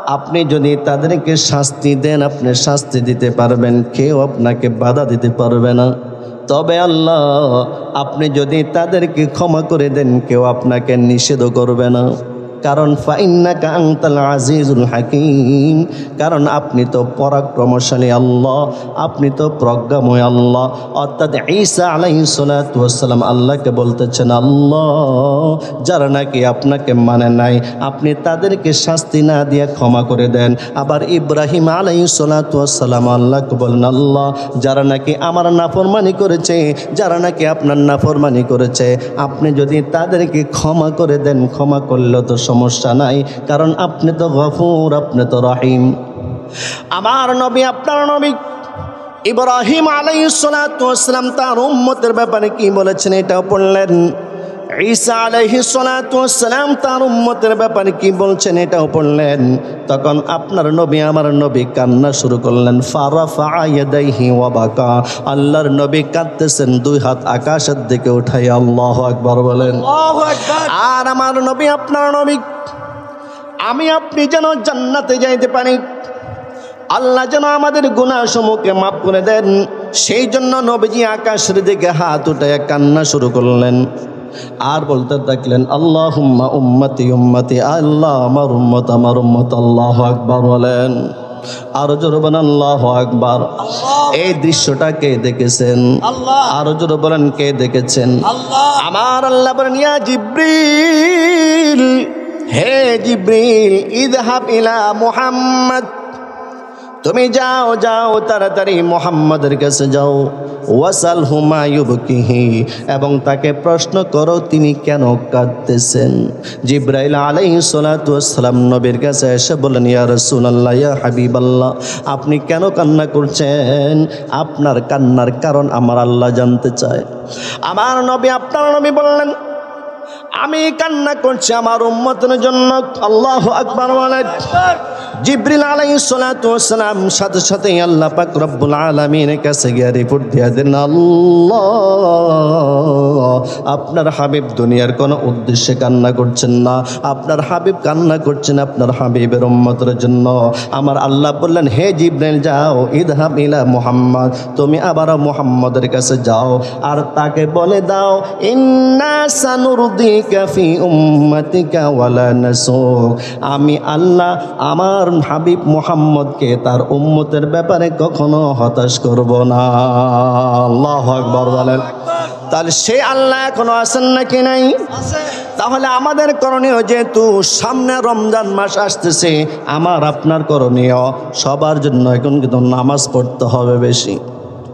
S1: আপনি যদি তাদেরকে শাস্তি দেন আপনি শাস্তি দিতে পারবেন কেউ আপনাকে বাধা দিতে পারবে না তবে আল্লাহ আপনি যদি তাদেরকে ক্ষমা করে দেন কেউ আপনাকে নিষেধ করবে না কারণ ফাইন্নাকা আনতাল আজিজুল হাকীম কারণ আপনি তো পরাক্রমশালী আল্লাহ আপনি তো প্রজ্ঞাময় আল্লাহ অর্থাৎ ঈসা আলাইহিস সালাতু ওয়াস সালাম আল্লাহকে বলতেছেন আল্লাহ যারা নাকি আপনাকে মানে নাই আপনি তাদেরকে শাস্তি না দিয়ে ক্ষমা করে দেন আবার ইব্রাহিম আলাইহিস সালাতু ওয়াস সালাম আল্লাহকে বলেন আল্লাহ যারা নাকি আমার নাফরমানি করেছে যারা নাকি আপনার নাফরমানি করেছে আপনি যদি তাদেরকে ক্ষমা করে দেন ক্ষমা করলে তো সমস্যা নাই কারণ আপনি তো গফুর আপনি তো রহিম আমার নবী আপনার নবী ইব্রাহিম আলাইহিস সালাতু ওয়াস সালাম তার উম্মতের ব্যাপারে কি বলেছেন এটাও পড়লেন ঈসা আলাইহিস সালাতু ওয়াস সালাম তার উম্মতের ব্যাপারে কি বলছেন এটাও পড়লেন তখন আপনার নবী আমার নবী কান্না শুরু করলেন ফারাফা ইয়াদাইহি ওয়া বাকা আল্লাহর নবী কাঁদতেছেন দুই হাত আকাশের দিকে উঠাই আল্লাহু আকবার বলেন আল্লাহু আকবার আর আমার নবী আপনার নবী আমি আপনি যেন জান্নাতে যাইতে পারি আল্লাহ যেন আমাদের গুনাহসমূহকে মাফ করে দেন সেই জন্য নবীজি আকাশের দিকে হাত উঠায় কান্না শুরু করলেন আর বলতে থাকলেন আল্লাহুম্মা উম্মতি উম্মতি আল্লাহ আমার উম্মত আল্লাহু আকবার বলেন আরো জোরে বলেন আল্লাহু আকবার এই দৃশ্যটা কে দেখেছেন আল্লাহ আরো জোরে বলেন কে দেখেছেন আল্লাহ আমার আল্লাহ বলেন ইয়া জিবরিল হে জিবরিল ইযহাব ইলা মুহাম্মদ তুমি যাও যাও তাড়াতাড়ি মুহাম্মাদের কাছে যাও ওয়াসালহু মা ইউবকিহি এবং তাকে প্রশ্ন করো তিনি কেন কাঁদতেছেন জিবরাইল আলাইহিস সালাতু ওয়াস সালাম নবীর কাছে এসে বলেন ইয়া রাসূলুল্লাহ ইয়া হাবিবাল্লাহ আপনি কেন কান্না করছেন আপনার কান্নার কারণ আমার আল্লাহ জানতে চায় আমার নবী আপনার নবী বললেন আমি কান্না করছি আমার উম্মতের জন্য আল্লাহু আকবার বলেন জিবরিল আলাইহিস সালাতু ওয়াস সালাম সাথে সাথে আল্লাহ পাক রব্বুল আলামিনের কাছে গিয়ে রিপোর্ট দিয়ে দেন, আল্লাহ আপনার হাবিব দুনিয়ার কোনো উদ্দেশ্যে কান্না করছেন না, আপনার হাবিব কান্না করছেন আপনার হাবিবের উম্মতের জন্য। আমার আল্লাহ বললেন, হে জিবরাইল যাও, ইদহাব ইলা মুহাম্মদ, তুমি আবার মুহাম্মদের কাছে যাও আর তাকে বলে দাও, ইন্না সানুরদিকা ফি উম্মাতিকা ওয়ালা নাসুক, আমি আল্লাহ আমার হাবিব মুহাম্মদকে তার উম্মতের ব্যাপারে কখনো হতাশ করব না। আল্লাহু আকবার বলেন। তাহলে সে আল্লাহ এখনো আছেন নাকি নাই? তাহলে আমাদের করণীয়, যেহেতু সামনে রমজান মাস আসতেছে, আমার আপনার করণীয় সবার জন্য এখন কিন্তু নামাজ পড়তে হবে বেশি।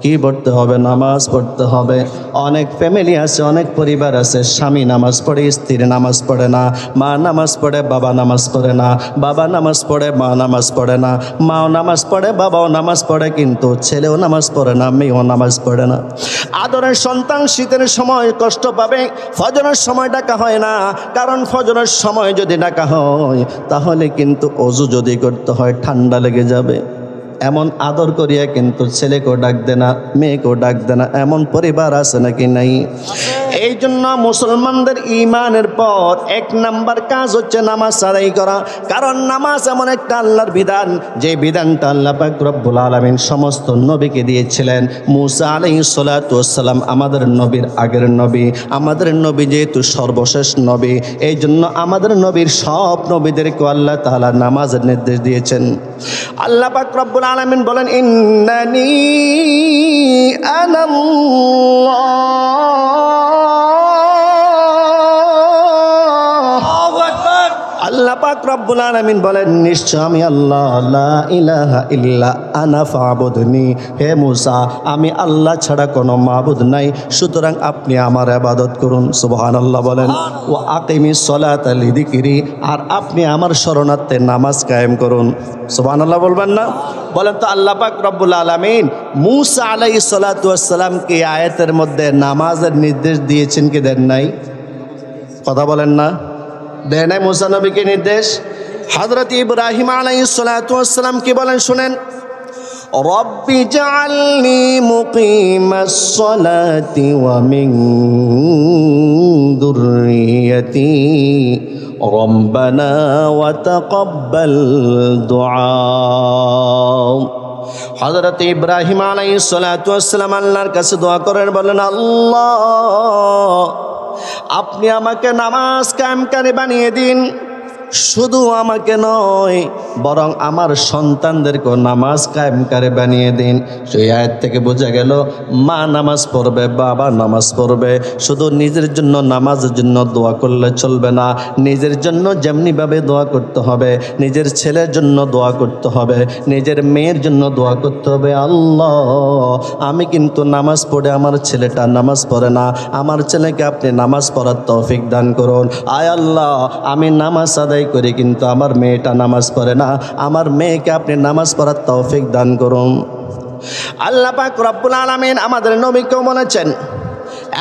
S1: কি পড়তে হবে? নামাজ পড়তে হবে। অনেক ফ্যামিলি আছে, অনেক পরিবার আছে, স্বামী নামাজ পড়ে, স্ত্রী নামাজ পড়ে না, মা নামাজ পড়ে, বাবা নামাজ পড়ে না, বাবা নামাজ পড়ে, মা নামাজ পড়ে না, মাও নামাজ পড়ে, বাবাও নামাজ পড়ে, কিন্তু ছেলেও নামাজ পড়ে না, মেয়েও নামাজ পড়ে না। আদরের সন্তান শীতের সময় কষ্ট পাবে, ফজরের সময় ডাকা হয় না, কারণ ফজরের সময় যদি ডাকা হয় তাহলে কিন্তু ওযু যদি করতে হয় ঠান্ডা লেগে যাবে। এমন আদর করিয়া কিন্তু ছেলেকেও ডাক দে না, মেয়েকেও ডাক দে না, এমন পরিবার আছে নাকি নাই? এই জন্য মুসলমানদের ঈমানের পর 1 নাম্বার কাজ হচ্ছে নামাজ আদায় করা। কারণ নামাজ এমন একটা আল্লাহর বিধান, যে বিধানটা আল্লাহ পাক রব্বুল আলামিন সমস্ত নবীকে দিয়েছিলেন। মুসা আলাইহিস সালাতু ওয়াস সালাম আমাদের নবীর আগের নবী, আমাদের নবী যেহেতু সর্বশেষ নবী, এই জন্য আমাদের নবীর সব নবীদেরকে আল্লাহ তাআলা নামাজের নির্দেশ দিয়েছেন। আল্লাহ পাক রব্বুল আলামিন বলেন, ইন্নানি আনাল্লাহ, আল্লাহ পাক রব্বুল আলামিন বলেন, নিশ্চয় আমি আল্লাহ, লা ইলাহা ইল্লা আনা ফাবুদনি। হে মুসা, আমি আল্লাহ ছাড়া কোনো মাবুদ নাই, সুতরাং আপনি আমার ইবাদত করুন। সুবহানাল্লাহ বলেন। ওয়া আকিমিস সালাতা লিযিকরি, আর আপনি আমার শরণার্থে নামাজ কায়েম করুন। সুবহানাল্লাহ বলবেন না? বলেন তো, আল্লাহ পাক রব্বুল আলামিন মুসা আলাইহিস সালাতু ওয়াস সালামকে আয়াতের মধ্যে নামাজের নির্দেশ দিয়েছেন কি দেন নাই? কথা বলেন না? দেয় নাই মুসা নবীকে নির্দেশ? হযরত ইব্রাহিম আলাইহিস সালাতু ওয়াস সালাম কি বলেন শুনেন, রব্বি জাআলনি মুকিমাস সালাতি ওয়া মিন যুররিয়্যাতি রব্বানা ওয়া তাকাব্বাল দুআ। হযরত ইব্রাহিম আলাইহিস সালাতু ওয়াস সালাম আল্লাহর কাছে দোয়া করেন, বলেন, আল্লাহ আপনি আমাকে নামাজ কায়েমকারী বানিয়ে দিন। শুধু আমাকে নয়, বরং আমার সন্তানদেরকেও নামাজ কায়েমকারী বানিয়ে দিন। সেই আয়াত থেকে বোঝা গেল, মা নামাজ পড়বে, বাবা নামাজ পড়বে, শুধু নিজের জন্য নামাজের জন্য দোয়া করলে চলবে না। নিজের জন্য যেমনিভাবে দোয়া করতে হবে, নিজের ছেলের জন্য দোয়া করতে হবে, নিজের মেয়ের জন্য দোয়া করতে হবে, আল্লাহ আমি কিন্তু নামাজ পড়ে, আমার ছেলেটা নামাজ পড়ে না, আমার ছেলেকে আপনি নামাজ পড়ার তৌফিক দান করুন। আয় আল্লাহ, আমি নামাজ আদায় করি কিন্তু আমার মেয়েটা নামাজ পড়ে না, আমার মেয়েকে আপনি নামাজ পড়ার তৌফিক দান করুন। আল্লাহ পাক রব্বুল আলামিন আমাদের নবীকেও বলেছেন,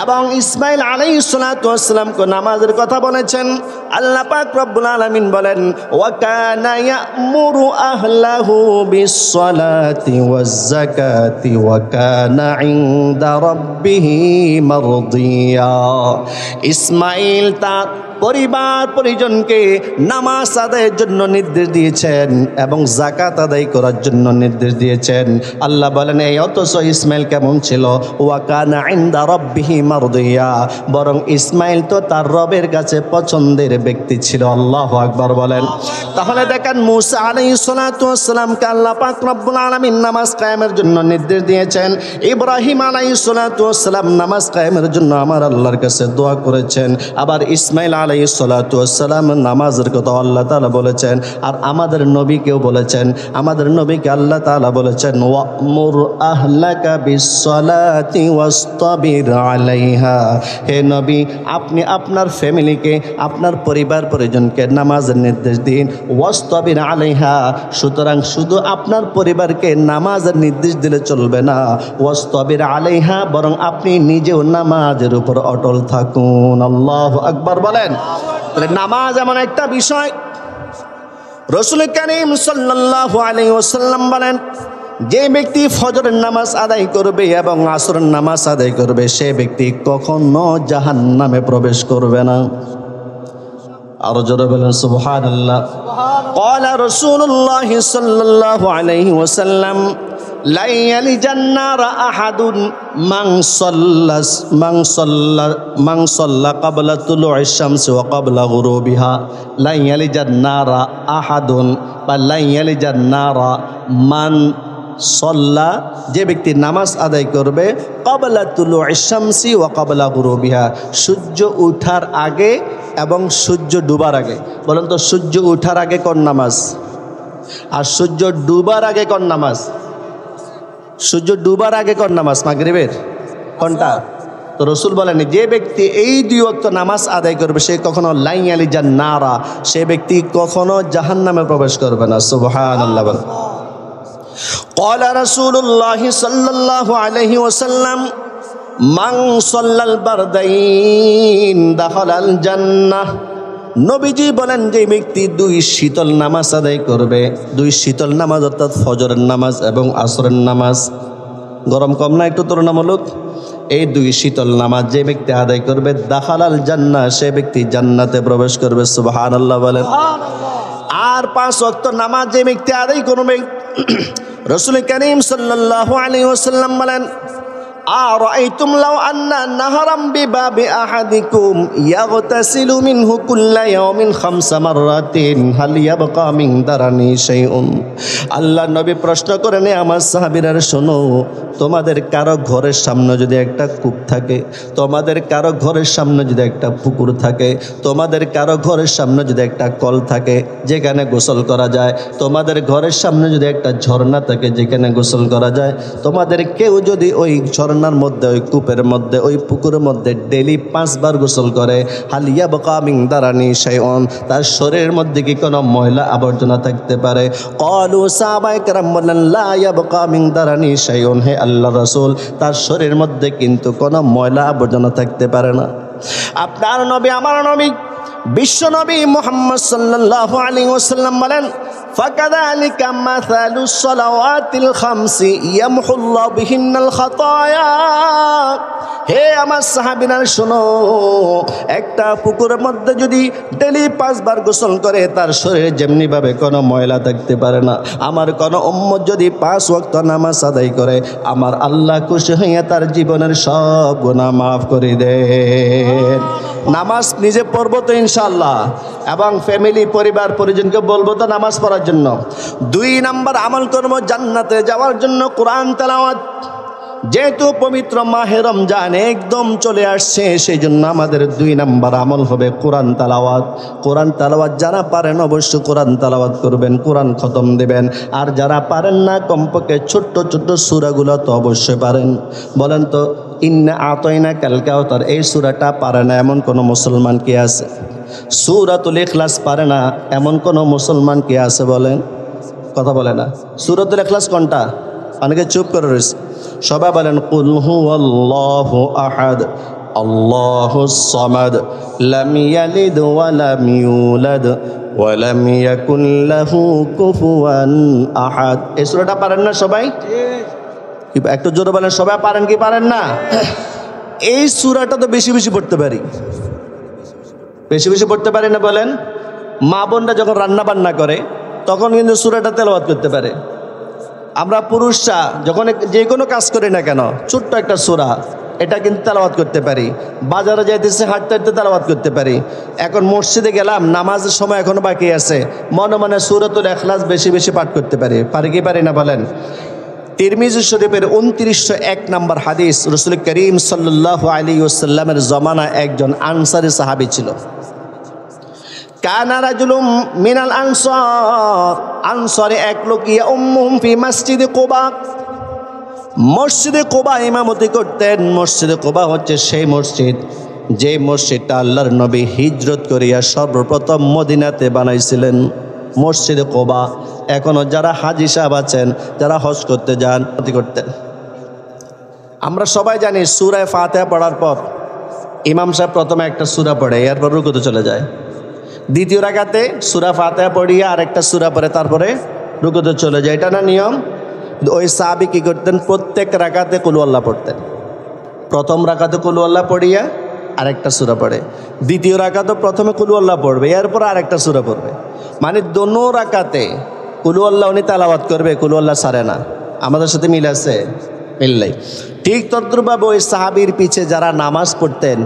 S1: এবং ইসমাইল আলাইহিস সালাতু ওয়াস সালামকে নামাজের কথা বলেছেন। আল্লাহ পাক রব্বুল আলামিন বলেন, ওয়া কানা ইয়ামুরু আহলাহু বিস-সালাতি ওয়াজ-যাকাতি ওয়া কানা ইনদা রাব্বিহি মারদিয়া। ইসমাইল তার পরিবার পরিজনকে নামাজ আদায়ের জন্য নির্দেশ দিয়েছেন এবং যাকাত আদায় করার জন্য নির্দেশ দিয়েছেন। আল্লাহ বলেন, এই অথচ ইসমাইল কেমন ছিল? ওয়া কানা ইনদা রাব্বিহি মারদিয়া, বরং ইসমাইল তো তার রবের কাছে পছন্দের ব্যক্তি ছিল। আল্লাহু আকবার বলেন। তাহলে দেখেন, মুসা আলাইহিস সালাতু ওয়াস সালামকে আল্লাহ পাক রব্বুল আলামিন নামাজ কায়েমের জন্য নির্দেশ দিয়েছেন। ইব্রাহিম আলাইহিস সালাতু ওয়াস সালাম নামাজ কায়েমের জন্য আমার আল্লাহর কাছে দোয়া করেছেন। আবার ইসমাইল আলাইহিস সালাতু ওয়াস সালাম নামাজের কথা আল্লাহ তাআলা বলেছেন। আর আমাদের নবীকেও বলেছেন, আমাদের নবীকে আল্লাহ তাআলা বলেছেন, ওয়ামুর আহলাকা বিস-সালাতি ওয়াসতাবির আলাইহা। হে নবী, আপনি আপনার ফ্যামিলিকে, আপনার পরিবার পরিজনকে নামাজের নির্দেশ দিন। ওয়াসতাবির আলাইহা, সুতরাং শুধু আপনার পরিবারকে নামাজের নির্দেশ দিলে চলবে না, ওয়াসতাবির আলাইহা, বরং আপনি নিজেও নামাজের উপর অটল থাকুন। আল্লাহু আকবার বলেন। তাহলে নামাজ এমন একটা বিষয়, রাসূল কারীম সাল্লাল্লাহু আলাইহি ওয়াসাল্লাম বলেন, যে ব্যক্তি ফজরের নামাজ আদায় করবে এবং আসরের নামাজ আদায় করবে, সে ব্যক্তি কখনো জাহান্নামে প্রবেশ করবে না। আর জোরে বলেন সুবহানাল্লাহ। ক্বালা রাসূলুল্লাহ সাল্লাল্লাহু আলাইহি ওয়াসাল্লাম, লা ইয়ালিজান নারা আহাদুন মান সাল্লা ক্বাবলা তুলুইশ শামসি ওয়া ক্বাবলা গুরুবিহা। লা ইয়ালিজান নারা আহাদুন বা লা ইয়ালিজান নারা মান সল্লা, যে ব্যক্তি নামাজ আদায় করবে ক্বাবলা তুলুইশ শামসি ওয়া ক্বাবলা গুরুবিহা, সূর্য ওঠার আগে এবং সূর্য ডুবার আগে। বলেন তো, সূর্য ওঠার আগে কোন নামাজ আর সূর্য ডুবার আগে কোন নামাজ? সূর্য ডুবার আগে কোন নামাজ? মাগরিবের। কোনটা? তো রাসূল বলেন, যে ব্যক্তি এই দুই ওয়াক্ত নামাজ আদায় করবে সে কখনো লা ইয়ালিজান নারা, সে ব্যক্তি কখনো জাহান্নামে প্রবেশ করবে না। সুবহানাল্লাহ। বলেন ক্বালা রাসূলুল্লাহ সাল্লাল্লাহু আলাইহি ওয়াসাল্লাম, মান সাল্লাল বারদাইন দাখালাল জান্নাহ। নবীজি বলেন, যে ব্যক্তি দুই শীতল নামাজ আদায় করবে, দুই শীতল নামাজ অর্থাৎ ফজরের নামাজ এবং আসরের নামাজ, গরম কম না একটু তুলনামূলক, এই দুই শীতল নামাজ যে ব্যক্তি আদায় করবে দাখালাল জান্নাহ, সে ব্যক্তি জান্নাতে প্রবেশ করবে। সুবহানাল্লাহ বলেন। আর 5 ওয়াক্ত নামাজ যে ব্যক্তি আদায় করবে, রাসূল কারীম সাল্লাল্লাহু আলাইহি ওয়াসাল্লাম বলেন, আরাআইতুম লাউ আন্না নাহরাম বিবাবি আহাদিকুম ইয়াগতাসিলু মিনহু কুল্লা ইয়াউমিন 5 মাররাতিন হাল ইয়াবকা মিন দারানি শাইউন। আল্লাহ নবী প্রশ্ন করেন, আমার সাহাবীরা শোনো, তোমাদের কারো ঘরের সামনে যদি একটা কূপ থাকে, তোমাদের কারো ঘরের সামনে যদি একটা পুকুর থাকে, তোমাদের কারো ঘরের সামনে যদি একটা কল থাকে যেখানে গোসল করা যায়, তোমাদের ঘরের সামনে যদি একটা ঝর্ণা থাকে যেখানে গোসল করা যায়, তোমাদের কেউ যদি ওই ঝর্ণার মধ্যে, ওই কূপের মধ্যে, ওই পুকুরের মধ্যে ডেলি 5 বার গোসল করে, হাল ইয়াবকা মিন দারানি শাইউন, তার শরীরের মধ্যে কি কোনো ময়লা আবর্জনা থাকতে পারে? ক্বালু, সাহাবায়ে কেরাম বলেন, লা ইয়াবকা মিন দারানি শাইউন, হে আল্লাহর রাসূল, তার শরীরের মধ্যে কিন্তু কোনো ময়লা আবর্জনা থাকতে পারে না। আপনার নবী, আমার নবী, বিশ্ব নবী মুহাম্মদ সাল্লাল্লাহু আলাইহি ওয়াসাল্লাম বলেন, ফাকাযালিকা মাসালুস সালাওয়াতিল খামসি ইয়ামহুল্লাহু বিহিন্নাল খাতায়া। হে আমার সাহাবীরা শোনো, একটা পুকুরের মধ্যে যদি ডেলি 5 বার গোসল করে, তার শরীরে যেমনিভাবে কোনো ময়লা থাকতে পারে না, আমার কোনো উম্মত যদি 5 ওয়াক্ত নামাজ আদায় করে, আমার আল্লাহ খুশি হইয়া তার জীবনের সব গুনাহ মাফ করে দেন। নামাজ নিজে পড়বো তো ইনশাআল্লাহ, এবং ফ্যামিলি, পরিবার পরিজনকে বলবো তো নামাজ পড়ার জন্য। 2 নাম্বার আমল করবো জান্নাতে যাওয়ার জন্য কোরআন তেলাওয়াত। যেহেতু পবিত্র মাহে রমজান একদম চলে আসছে, সেই জন্য আমাদের 2 নাম্বার আমল হবে কোরআন তেলাওয়াত। কোরআন তেলাওয়াত যারা পারেন অবশ্যই কোরআন তেলাওয়াত করবেন, কোরআন খতম দেবেন। আর যারা পারেন না, কমপক্ষে ছোট্ট ছোট্ট সূরাগুলো তো অবশ্যই পারেন। বলেন তো, ইন্না আতাইনা কাল কাউসার, এই সূরাটা পারে না এমন কোন মুসলমান কি আছে? সূরাতুল ইখলাস পারে না এমন কোন মুসলমান কি আছে? বলেন, কথা বলে না। সূরাতুল ইখলাস কোনটা? অনেকে চুপ করে রয়েছে। সবাই বলেন, কুল হুয়াল্লাহু আহাদ আল্লাহুস সামাদ লাম ইয়ালিদ ওয়া লাম ইউলাদ ওয়া লাম ইয়াকুল লাহু কুফুয়ান আহাদ। এই সূরাটা পারেন না সবাই? একটু জোরে বলেন, সবাই পারেন কি পারেন না? এই সূরাটা তো বেশি বেশি পড়তে পারি, বেশি বেশি পড়তে পারি না? বলেন, মা বোনরা যখন রান্না বান্না করে তখন কিন্তু সূরাটা তেলাওয়াত করতে পারে। আমরা পুরুষরা যখন যে কোনো কাজ করি না কেন, ছোট্ট একটা সূরা, এটা কিন্তু তেলাওয়াত করতে পারি। বাজারে যাইতেছে, হাঁটতে হাঁটতে তেলাওয়াত করতে পারি। এখন মসজিদে গেলাম, নামাজের সময় এখনো বাকি আছে, মনে মনে সূরাতুল ইখলাস বেশি বেশি পাঠ করতে পারি। পারি কি পারি না? বলেন। তিরমিজি শরীফের 2901 নম্বর হাদিস, রাসূল করিম সাল্লাল্লাহু আলাইহি ওয়াসাল্লামের জমানায় একজন আনসারী সাহাবী ছিল। কানা রাজুলুম মিনাল আনসার, আনসারে এক লোক, ইয়াউম্মুহুম ফি মসজিদে কুবা, মসজিদে কুবা ইমামতি করতেন। মসজিদে কুবা হচ্ছে সেই মসজিদ যে মসজিদটা আল্লাহর নবী হিজরত করিয়া সর্বপ্রথম মদিনাতে বানাইছিলেন, মসজিদে কুবা। এখনো যারা হাজী সাহেব আছেন, যারা হজ করতে যান, করতেন। আমরা সবাই জানি সূরা ফাতিহা পড়ার পর ইমাম সাহেব প্রথমে একটা সূরা পড়ে, এরপর রুকুতে চলে যায়। দ্বিতীয় রাকাতে সূরা ফাতিহা পড়িয়া আরেকটা সূরা পড়ে তারপরে রুকুতে চলে যায়, এটা না নিয়ম? ওই সাহাবী কি করতেন? প্রত্যেক রাকাতে কুল আল্লাহ পড়তেন। প্রথম রাকাতে কুল আল্লাহ পড়িয়া আরেকটা সূরা পড়ে, দ্বিতীয় রাকাতে প্রথমে কুল আল্লাহ পড়বে, এরপর আরেকটা সূরা পড়বে। মানে দোনো রাকাতে কুল আল্লাহ উনি তেলাওয়াত করবে, কুল আল্লাহ ছাড়ে না। আমাদের সাথে মিল আছে? মিল নাই। ঠিক তদ্রুপভাবে ওই সাহাবীর পিছে যারা নামাজ পড়তেন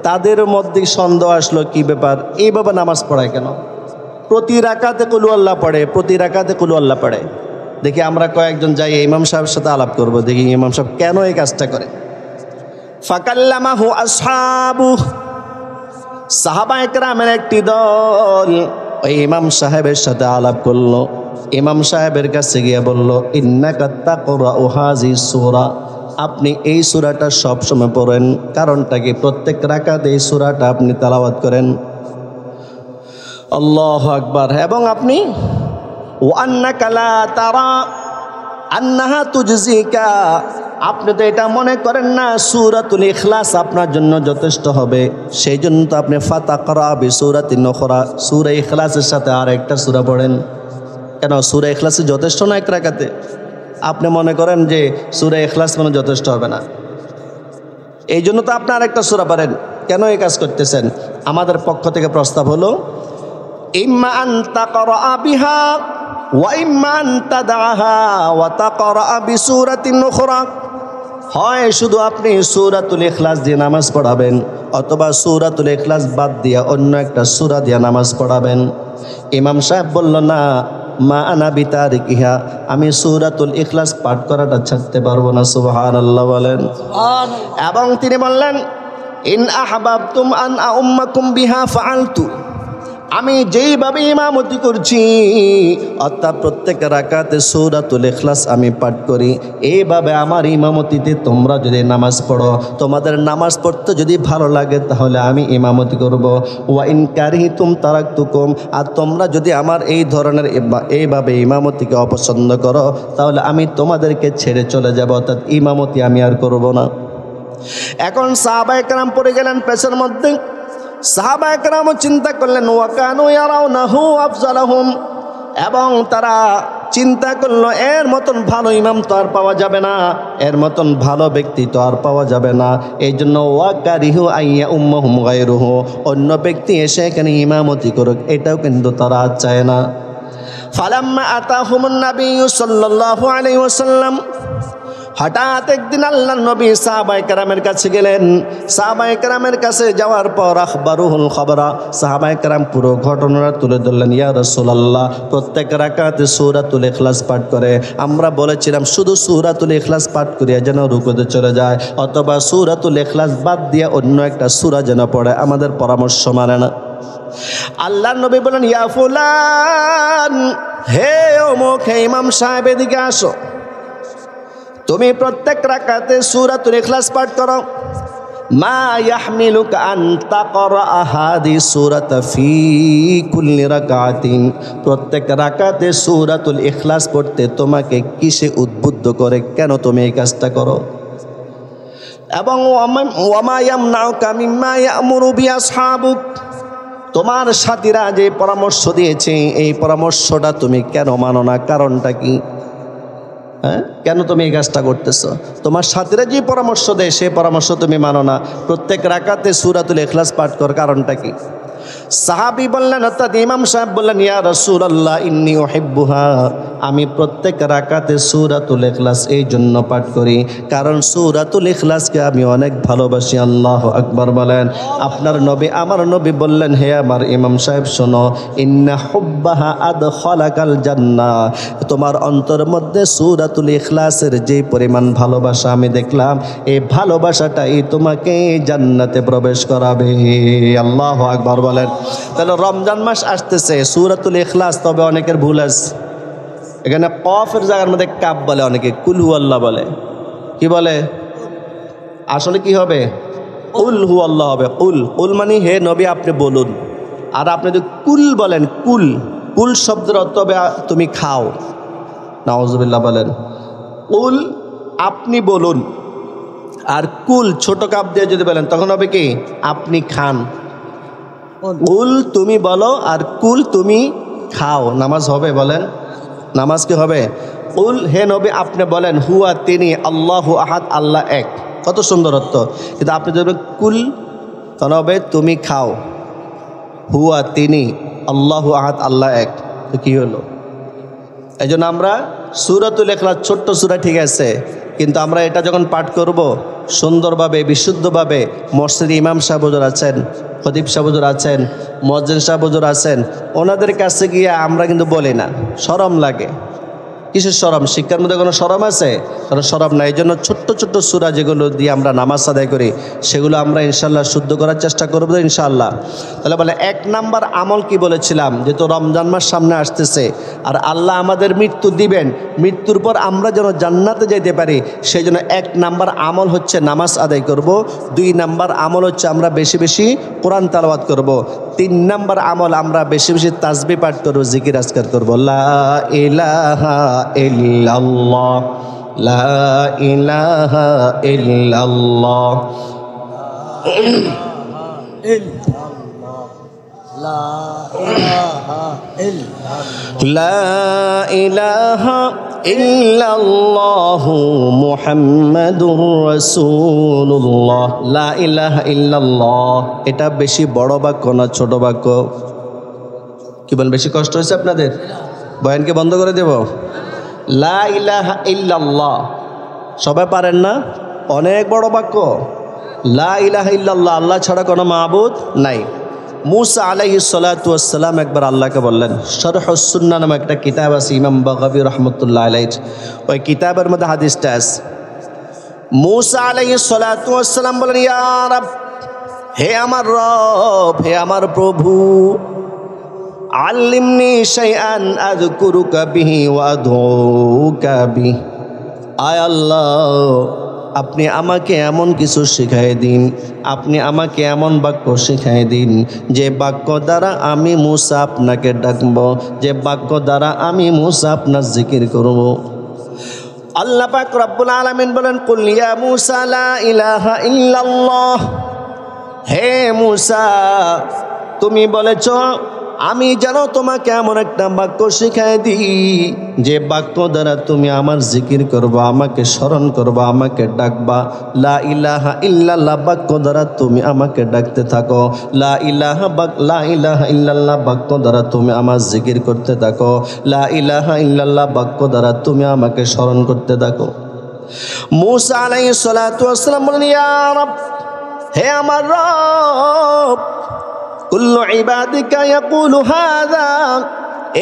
S1: তাদের মধ্যে সন্দেহ আসলো, কি ব্যাপার, এইভাবে নামাজ পড়ায় কেন? প্রতি রাকাতে কুল আল্লাহ পড়ে, প্রতি রাকাতে কুল আল্লাহ পড়ে। দেখি আমরা কয়েকজন যাই ইমাম সাহেবের সাথে আলাপ করব, দেখি ইমাম সাহেব কেন এই কাজটা করে। ফাকাল্লামাহু আসহাবু, সাহাবায়ে কেরামের একটি দল ওই ইমাম সাহেবের সাথে আলাপ করলো। ইমাম সাহেবের কাছে গিয়ে বলল, ইন্নাকা তাকরাউ হাযিহি সূরা, আপনি এই সূরাটা সবসময় পড়েন, কারণটা কি? প্রত্যেক রাকাতে এই সূরাটা আপনি তেলাওয়াত করেন। আল্লাহু আকবার। এবং আপনি ওয়া আন্নাকা লা তারা আন্নাহা তুজজিকা, আপনি তো এটা মনে করেন না সূরাতুল ইখলাস আপনার জন্য যথেষ্ট হবে, সেই জন্য তো আপনি ফাতাকরা বিসূরাতিন উখরা, সূরা ইখলাসের সাথে আর একটা সূরা পড়েন। কেন? সূরা ইখলাসে যথেষ্ট না এক রাকাতে? আপনি মনে করেন যে সূরা ইখলাস মানে যথেষ্ট হবে না, এই জন্য তো আপনি আরেকটা সূরা পড়েন। কেন এই কাজ করতেছেন? আমাদের পক্ষ থেকে প্রস্তাব হলো, ইম্মা আন তাকরা বিহা ওয়া ইম্মা আন তাদআহা ওয়া তাকরা বিসূরাতিন উখরা, হয় শুধু আপনি সূরাতুল ইখলাস দিয়ে নামাজ পড়াবেন, অথবা সূরাতুল ইখলাস বাদ দিয়া অন্য একটা সূরা দিয়ে নামাজ পড়াবেন। ইমাম সাহেব বলল, না, মা আনা বিতারিকিহা, আমি সূরাতুল ইখলাস পাঠ করাটা ছাড়তে পারবো না। সুবহানাল্লাহ বলেন। এবং তিনি বললেন, ইন আহবাবতুম আন আউম্মাকুম বিহা ফাআলতু, আমি যেইভাবে ইমামতি করছি, অর্থাৎ প্রত্যেক রাকাতে সূরাতুল ইখলাস আমি পাঠ করি, এইভাবে আমার ইমামতিতে তোমরা যদি নামাজ পড়ো, তোমাদের নামাজ পড়তে যদি ভালো লাগে তাহলে আমি ইমামতি করব। ওয়া ইন কারিহতুম তারাকতুকুম, আর তোমরা যদি আমার এই ধরনের এইভাবে ইমামতিকে অপছন্দ করো তাহলে আমি তোমাদেরকে ছেড়ে চলে যাব, অর্থাৎ ইমামতি আমি আর করব না। এখন সাহাবায়ে কেরাম পড়ে গেলেন পেছনের মধ্যে। সাহাবায়ে কেরাম চিন্তা করলেন, ওয়া কানু ইয়ারাউনাহু আফজালাহুম, এবং তারা চিন্তা করলো এর মতন ভালো ইমাম তো আর পাওয়া যাবে না, এর মতন ভালো ব্যক্তি তো আর পাওয়া যাবে না। এই জন্য ওয়া কারিহু আইয়া উম্মাহুম গায়রুহু, অন্য ব্যক্তি এসে এখানে ইমামতি করুক, এটাও কিন্তু তারা চায় না। ফালাম্মা আতাহুমুন নাবিয়্যু সাল্লাল্লাহু আলাইহি ওয়াসাল্লাম, হঠাৎ একদিন আল্লাহর নবী সাহাবায়ে কেরামের কাছে গেলেন। সাহাবায়ে কেরামের কাছে যাওয়ার পর আখবারুহুল খবরা, সাহাবায়ে কেরাম পুরো ঘটনাটা তুলে ধরলেন। ইয়া রাসূলুল্লাহ, প্রত্যেক রাকাতে সূরাতুল ইখলাস পাঠ করে, আমরা বলেছিলাম শুধু সূরাতুল ইখলাস পাঠ করিয়া যেন রুকুতে চলে যায়, অথবা সূরাতুল ইখলাস বাদ দিয়ে অন্য একটা সূরা যেন পড়ে, আমাদের পরামর্শ মানে না। আল্লাহর নবী বলেন, ইয়া ফুলান, হে অমুক, হে ইমাম সাহেব, এদিকে আসো, তুমি প্রত্যেক রাকাতে সূরাতুল ইখলাস পাঠ করো। মা ইয়াহমিলুকা আন তাকরা হাযিহি সূরাতা ফি কুল্লি রাকাতিন, প্রত্যেক রাকাতে সূরাতুল ইখলাস পড়তে তোমাকে কিসে উদ্বুদ্ধ করে, কেন তুমি এই কাজটা করো? এবং ওয়ামা ইয়ামনাউকা মিম্মা ইয়ামুরু বি আসহাবুক, তোমার সাথীরা যে পরামর্শ দিয়েছে এই পরামর্শটা তুমি কেন মানো না, কারণটা কি? কেন তুমি এই কাজটা করতেছো? তোমার সাথীরা যে পরামর্শ দেয় সেই পরামর্শ তুমি মানো না, প্রত্যেক রাকাতে সূরাতুল ইখলাস পাঠ কর, কারণটা কি? সাহাবী বললেন, অর্থাৎ ইমাম সাহেব বললেন, ইয়া রাসূলুল্লাহ ইন্নী উহিব্বুহা, আমি প্রত্যেক রাকাতে সূরাতুল ইখলাস এই জন্য পাঠ করি কারণ সূরাতুল ইখলাসকে আমি অনেক ভালোবাসি। আল্লাহু আকবার বলেন। আপনার নবী, আমার নবী বললেন, হে আমার ইমাম সাহেব শোনো, ইন্না হুব্বাহা আদখালাকাল জান্নাহ, তোমার অন্তরের মধ্যে সূরাতুল ইখলাসের যে পরিমাণ ভালোবাসা আমি দেখলাম, এই ভালোবাসাটাই তোমাকে জান্নাতে প্রবেশ করাবে। আল্লাহু আকবার বলেন। তাহলে রমজান মাস আসতেছে, সূরাতুল ইখলাস, তবে অনেকের ভুল আছে, এখানে কফের জায়গার মধ্যে কাপ বলে, অনেকে কুল হু আল্লাহ বলে। কি বলে? আসলে কি হবে? কুল হু আল্লাহ হবে। কুল, কুল মানে হে নবী আপনি বলুন। আর আপনি যদি কুল বলেন, কুল, কুল শব্দের অর্থ হবে তুমি খাও। নাউজুবিল্লাহ বলেন। কুল আপনি বলুন, আর কুল ছোট কাপ দিয়ে যদি বলেন তখন হবে কি? আপনি খান। কুল তুমি বলো আর কুল তুমি খাও, নামাজ হবে? বলেন নামাজ কি হবে? কুল হে নবী আপনি বলেন হুয়া তিনি আল্লাহু আহাদ, আল্লাহ এক। কত সুন্দর অর্থ। কিন্তু আপনি যদি কুল তখন হবে তুমি খাও, হুয়া তিনি আল্লাহু আহাদ, আল্লাহ এক। তো কি হলো? এই জন্য আমরা সূরাতুল ইখলাস ছোট্ট সূরা ঠিক আছে, কিন্তু আমরা এটা যখন পাঠ করব সুন্দরভাবে বিশুদ্ধভাবে, মসজিদে ইমাম সাহেব হুজুর আছেন, খতিব সাহেব হুজুর আছেন, মুয়াজ্জিন সাহেব হুজুর আছেন, ওনাদের কাছে গিয়ে আমরা কিন্তু বলি না, শরম লাগে। কিসের শরম? শিক্ষার মধ্যে কোনো শরম আছে? কোনো শরম নাই। এই জন্য ছোট্ট ছোট্ট সূরা যেগুলো দিয়ে আমরা নামাজ আদায় করি সেগুলো আমরা ইনশাল্লাহ শুদ্ধ করার চেষ্টা করবো ইনশাআল্লাহ। তাহলে বলে 1 নাম্বার আমল কি বলেছিলাম? যেহেতু রমজান মাস সামনে আসতেছে আর আল্লাহ আমাদের মৃত্যু দিবেন, মৃত্যুর পর আমরা যেন জান্নাতে যেতে পারি সেই জন্য 1 নাম্বার আমল হচ্ছে নামাজ আদায় করব। 2 নাম্বার আমল হচ্ছে আমরা বেশি বেশি কোরআন তেলাওয়াত করব। 3 নাম্বার আমল আমরা বেশি বেশি তাসবিহ পাঠ করব, জিকির আজকার করব। লা ইলাহা ইল্লাল্লাহ, লা ইলাহা ইল্লাল্লাহ, লা ইলাহা ইল্লাল্লাহু মুহাম্মাদুর রাসূলুল্লাহ। লা ইলাহা ইল্লাল্লাহ, এটা বেশি বড় বাক্য না ছোট বাক্য? কি বলেন, বেশি কষ্ট হয়েছে আপনাদের? বয়ানকে বন্ধ করে দেব? লা ইলাহা ইল্লাল্লাহ সবাই পারেন না? অনেক বড় বাক্য। লা ইলাহা ইল্লাল্লাহ, আল্লাহ ছাড়া কোনো মাবুদ নাই। মুসা আলাইহিস সালাতু ওয়াস সালাম একবার আল্লাহকে বললেন, শরহুস সুন্নাহ নামে একটা কিতাব আছে ইমাম বাগাবী রাহমাতুল্লাহ আলাইহি, ওই কিতাবের মধ্যে হাদিসটা আছে। মুসা আলাইহিস সালাতু ওয়াস সালাম বলেন, ইয়া রাব, হে আমার রব, হে আমার প্রভু, আল্লিমনি শাইআন আযকুরুকা বিহি ওয়া আদউকা বিহি। আয় আল্লাহ, আপনি আমাকে এমন কিছু শিখাই দিন, আপনি আমাকে এমন বাক্য শিখাই দিন যে বাক্য দ্বারা আমি মুসা আপনাকে ডাকব, যে বাক্য দ্বারা আমি মুসা আপনার জিকির করব। আল্লাহ পাক রব্বুল আলামিন বলেন, কুল ইয়া মুসা লা ইলাহা ইল্লাল্লাহ। হে মুসা, তুমি বলেছ আমি যেন তোমাকে এমন একটা বাক্য শিখাই দিই যে বাক্য দ্বারা তুমি আমার জিকির করবা, আমাকে স্মরণ করবা, আমাকে ডাকবা। লা ইলাহা ইল্লাল্লাহ বাক্য দ্বারা তুমি আমাকে ডাকতে থাকো। লা ইলাহা ইল্লাল্লাহ বাক্য দ্বারা তুমি আমার জিকির করতে থাকো। লা ইলাহা ইল্লাল্লাহ বাক্য দ্বারা তুমি আমাকে স্মরণ করতে থাকো। মুসা আলাইহিস সালাতু ওয়াস সালাম বলেন, ইয়া রব, হে আমার রব, কুল্লু ইবাদিকা ইয়াকুলু হাযা।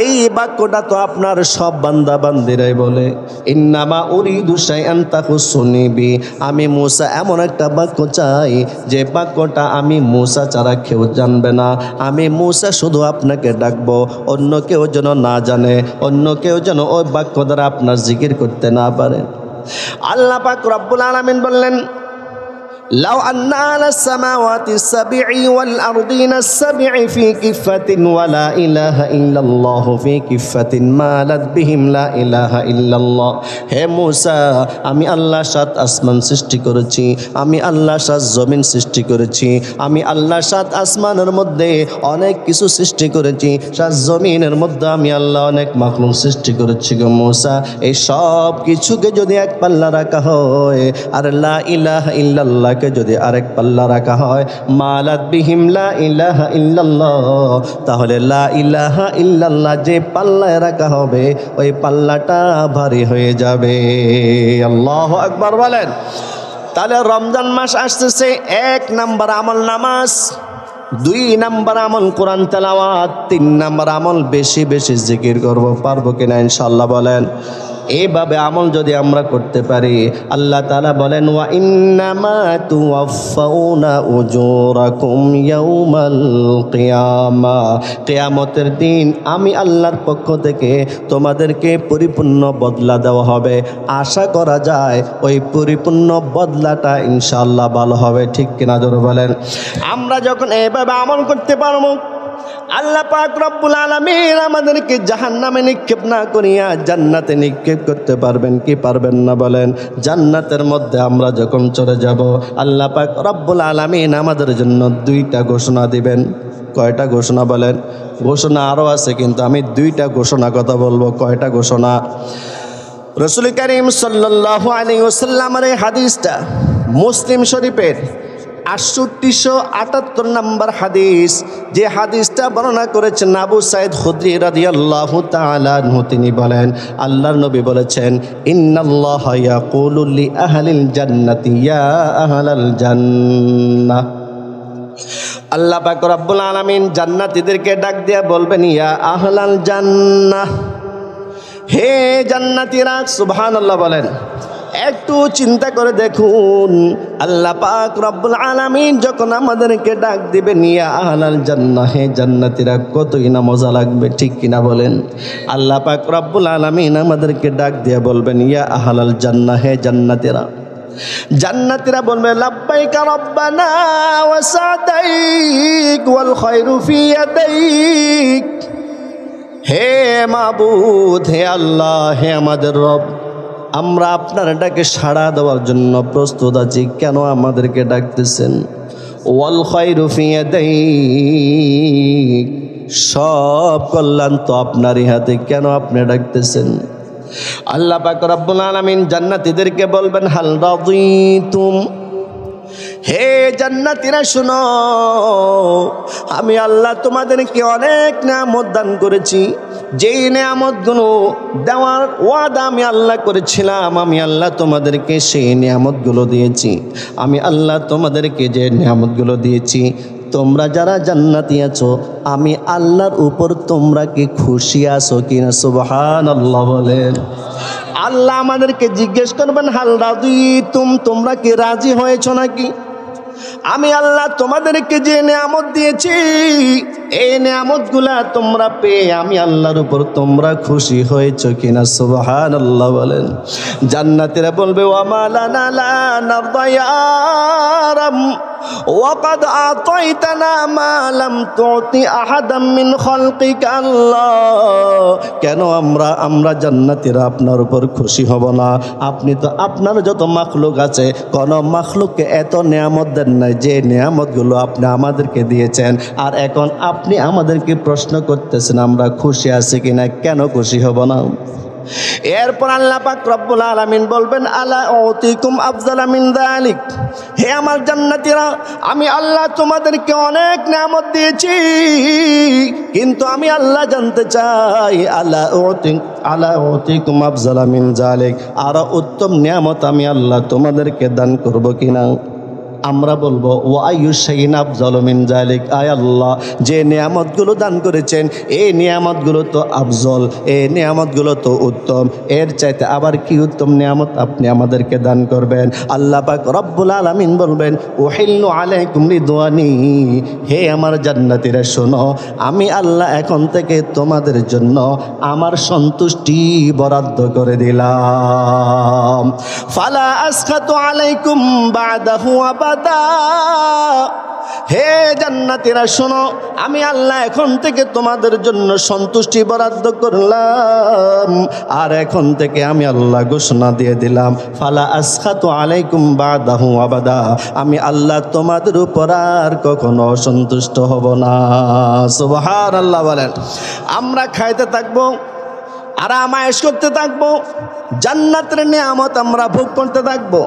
S1: এই বাক্যটা তো আপনার সব বান্দা বান্দিরাই বলে। ইন্নামা উরিদু শাইআন তাখুসুনি বি। আমি মুসা এমন একটা বাক্য চাই যে বাক্যটা আমি মুসা ছাড়া কেউ জানবে না। আমি মুসা শুধু আপনাকে ডাকবো, অন্য কেউ যেন না জানে, অন্য কেউ যেন ওই বাক্য দ্বারা আপনার জিকির করতে না পারে। আল্লাহ পাক রব্বুল আলামিন বললেন, লাউ আন্না আলাস সামাওয়াতি সাবঈ ওয়াল আরদিনা সাবঈ ফি কিফাতিন ওয়া লা ইলাহা ইল্লাল্লাহ ফি কিফাতিন মালাত বিহিম লা ইলাহা ইল্লাল্লাহ। হে মুসা, আমি আল্লাহ 7 আসমান সৃষ্টি করেছি, আমি আল্লাহ 7 জমিন সৃষ্টি করেছি, আমি আল্লাহ 7 আসমানের মধ্যে অনেক কিছু সৃষ্টি করেছি, 7 জমিনের মধ্যে আমি আল্লাহ অনেক মাখলুক সৃষ্টি করেছি গো মুসা। এই সব কিছুকে যদি এক পাল্লা রাখা হয় আর লা ইলাহা ইল্লাল্লাহ যদি আরেক পাল্লা রাখা হয়, মালাত বিহিম লা ইলাহা ইল্লাল্লাহ, তাহলে লা ইলাহা ইল্লাল্লাহ যে পাল্লায় রাখা হবে ওই পাল্লাটা ভারী হয়ে যাবে। আল্লাহু আকবার বলেন। তাহলে রমজান মাস আসতেছে, 1 নাম্বার আমল নামাজ, 2 নাম্বার আমল কোরআন তেলাওয়াত, 3 নাম্বার আমল বেশি বেশি জিকির করব। পারবো কিনা ইনশাআল্লাহ বলেন? এইভাবে আমল যদি আমরা করতে পারি, আল্লাহ তাআলা বলেন, ওয়া ইন্নামা তুওয়াফাউনা উজুরাকুম ইয়াউমাল কিয়ামা। কিয়ামতের দিন আমি আল্লাহর পক্ষ থেকে তোমাদেরকে পরিপূর্ণ বদলা দেওয়া হবে। আশা করা যায় ওই পরিপূর্ণ বদলাটা ইনশাআল্লাহ ভালো হবে। ঠিক কিনা জোরে বলেন? আমরা যখন এইভাবে আমল করতে পারবো, আল্লাহ পাক রব্বুল আলামিন আমাদেরকে জাহান্নামে নিক্ষেপ না করিয়া জান্নাতে নিক্ষেপ করতে পারবেন কি পারবেন না বলেন? জান্নাতের মধ্যে আমরা যখন চলে যাব, আল্লাহ পাক রব্বুল আলামিন আমাদের জন্য দুইটা ঘোষণা দিবেন। কয়টা ঘোষণা বলেন? ঘোষণা আরও আছে, কিন্তু আমি দুইটা ঘোষণা কথা বলবো। কয়টা ঘোষণা? রাসূল কারীম সাল্লাল্লাহু আলাইহি ওয়াসাল্লামের এই হাদিসটা মুসলিম শরীফের 6878 নম্বর হাদিস, যে হাদিসটা বর্ণনা করেছেন আবু সাঈদ খুদরি রাদিয়াল্লাহু তাআলা আনহু। তিনি বলেন, আল্লাহর নবী বলেছেন, ইন্নাল্লাহা ইয়াকুলু লি আহলিল জান্নাতি ইয়া আহলাল জান্নাহ। আল্লাহ পাক রব্বুল আলামিন জান্নাতীদেরকে ডাক দিয়া বলবেন, ইয়া আহলাল জান্নাহ, হে জান্নাতীরা। সুবহানাল্লাহ বলেন। একটু চিন্তা করে দেখুন, আল্লাহ পাক রব্বুল আলামিন যখন আমাদেরকে ডাক দিবেন ইয়া আহলাল জান্নাহ, হে জান্নাতীরা, কতই না মজা লাগবে, ঠিক কিনা বলেন? আল্লাহ পাক রব্বুল আলামিন আমাদেরকে ডাক দিয়ে বলবেন ইয়া আহলাল জান্নাহ, হে জান্নাতীরা। জান্নাতীরা বলবে লাব্বাইকা রব্বানা ওয়া সাদাইক ওয়াল খায়রু ফি ইয়াদাইক, হে মাবুদ, হে আল্লাহ, হে আমাদের রব, আমরা আপনার ডাকে সাড়া দেওয়ার জন্য প্রস্তুত আছি, কেন আমাদেরকে ডাকতেছেন? ওয়াল খায়রু ফি ইয়াদাইক, সব কল্যাণ তো আপনারই হাতে, কেন আপনি ডাকতেছেন? আল্লাহ পাক রব্বুল আলামিন জান্নাতীদেরকে বলবেন হাল রাদিতুম, হে জান্নাতীরা শুনো, আমি আল্লাহ তোমাদেরকে অনেক নিয়ামত দান করেছি। যেই নিয়ামতগুলো দেওয়ার ওয়াদা আমি আল্লাহ করেছিলাম, আমি আল্লাহ তোমাদেরকে সেই নিয়ামতগুলো দিয়েছি। আমি আল্লাহ তোমাদেরকে যে নিয়ামতগুলো দিয়েছি, তোমরা যারা জান্নাতি আছো, আমি আল্লাহর উপর তোমরা কি খুশি আছো কিনা? সুবহানাল্লাহ বলেন। আল্লাহ আমাদেরকে জিজ্ঞেস করবেন হাল রাদিতুম, তোমরা কি রাজি হয়েছো নাকি? আমি আল্লাহ তোমাদেরকে যে নিয়ামত দিয়েছি, এই নিয়ামতগুলা তোমরা পেয়ে আমি আল্লাহর উপর তোমরা খুশি হয়েছো কিনা? সুবহানাল্লাহ বলেন। জান্নাতীরা বলবে ওয়া মা লানা লা নারদা ইয়া রাব ওয়াকাদ আতাইতানা মা লাম তুতি আহাদাম মিন খালকিকা। আল্লাহ, কেন আমরা জান্নাতীরা আপনার উপর খুশি হব না? আপনি তো আপনার যত মাখলুক আছে, কোন মাখলুককে এত নিয়ামত দেন নাই যে নিয়ামতগুলো আপনি আমাদেরকে দিয়েছেন। আর এখন আপনি আমাদেরকে প্রশ্ন করতেছেন আমরা খুশি আছি কিনা, কেন খুশি হব না? এরপর আল্লাহ পাক রব্বুল আলামিন বলবেন আলা উতিকুম আফজালা মিন যালিক, হে আমার জান্নাতীরা, আমি আল্লাহ তোমাদেরকে অনেক নিয়ামত দিয়েছি, কিন্তু আমি আল্লাহ জানতে চাই আলা উতিকুম আফজালা মিন যালিক, আর উত্তম নিয়ামত আমি আল্লাহ তোমাদেরকে দান করব কিনা? আমরা বলবো ওয়া আইয়ু শাইইন আফজালু মিন যালিক, আয় আল্লাহ, যে নিয়ামতগুলো দান করেছেন এই নিয়ামতগুলো তো আফজল, এই নিয়ামতগুলো তো উত্তম, এর চাইতে আবার কি উত্তম নিয়ামত আপনি আমাদেরকে দান করবেন? আল্লাহ পাক রব্বুল আলামিন বলবেন উহিল্লু আলাইকুম রিদওয়ানি, হে আমার জান্নাতীরা শোনো, আমি আল্লাহ এখন থেকে তোমাদের জন্য আমার সন্তুষ্টি বরাদ্দ করে দিলাম। ফালা আসখাতু আলাইকুম বাদাহু আবাদা, হে জান্নাতীরা শোনো, আমি আল্লাহ এখন থেকে তোমাদের জন্য সন্তুষ্টি বরাদ্দ করলাম, আর এখন থেকে আমি আল্লাহ ঘোষণা দিয়ে দিলাম ফালা আসখাতু আলাইকুম বাদাহু আবাদা, আমি আল্লাহ তোমাদের উপর আর কখনো অসন্তুষ্ট হব না। সুবহানাল্লাহ বলেন। আমরা খাইতে থাকবো, আরাম আয়েশ করতে থাকবো, জান্নাতের নিয়ামত আমরা ভোগ করতে থাকবো।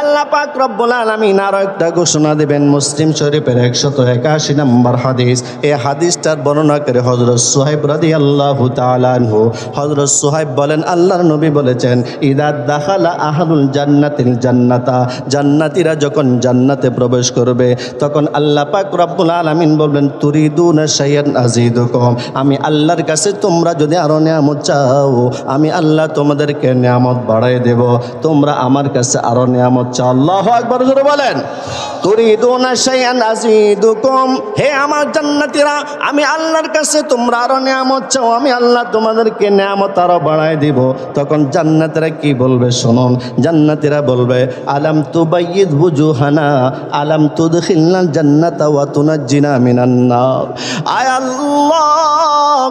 S1: আল্লাহ পাক রব্বুল আলামিন আরো একটা ঘোষণা দেবেন, মুসলিম শরীফের 181 নম্বর হাদিস। এই হাদিসটার বর্ণনা করে হযরত সুহাইব রাদিয়াল্লাহু তাআলা আনহু, হযরত সুহাইব বলেন আল্লাহর নবী বলেছেন ইদা দাখালা আহলুল জান্নাতিল জান্নাতা, জান্নাতীরা যখন জান্নাতে প্রবেশ করবে তখন আল্লাহ পাক রব্বুল আলামিন বলবেন তুরিদুনা শাইআন আযীদুকুম, আমি আল্লাহর কাছে তোমরা যদি আরো নিয়ামত চাও, আমি আল্লাহ তোমাদেরকে নিয়ামত বাড়াই দেব, তোমরা আমার কাছে আরো নিয়ামত নিয়ামত চাও। আল্লাহু আকবার, জোরে বলেন। তুরিদুনা শাইআন আযীদুকুম, হে আমার জান্নাতীরা, আমি আল্লাহর কাছে তোমরা আরো নিয়ামত চাও, আমি আল্লাহ তোমাদেরকে নিয়ামত আরো বাড়ায় দিব। তখন জান্নাতীরা কি বলবে শুনুন, জান্নাতীরা বলবে আলাম তুবাইয়িদ বুজুহানা আলাম তুদখিলনাল জান্নাতা ওয়া তুনাজ্জিনা মিনান নার। আয় আল্লাহ,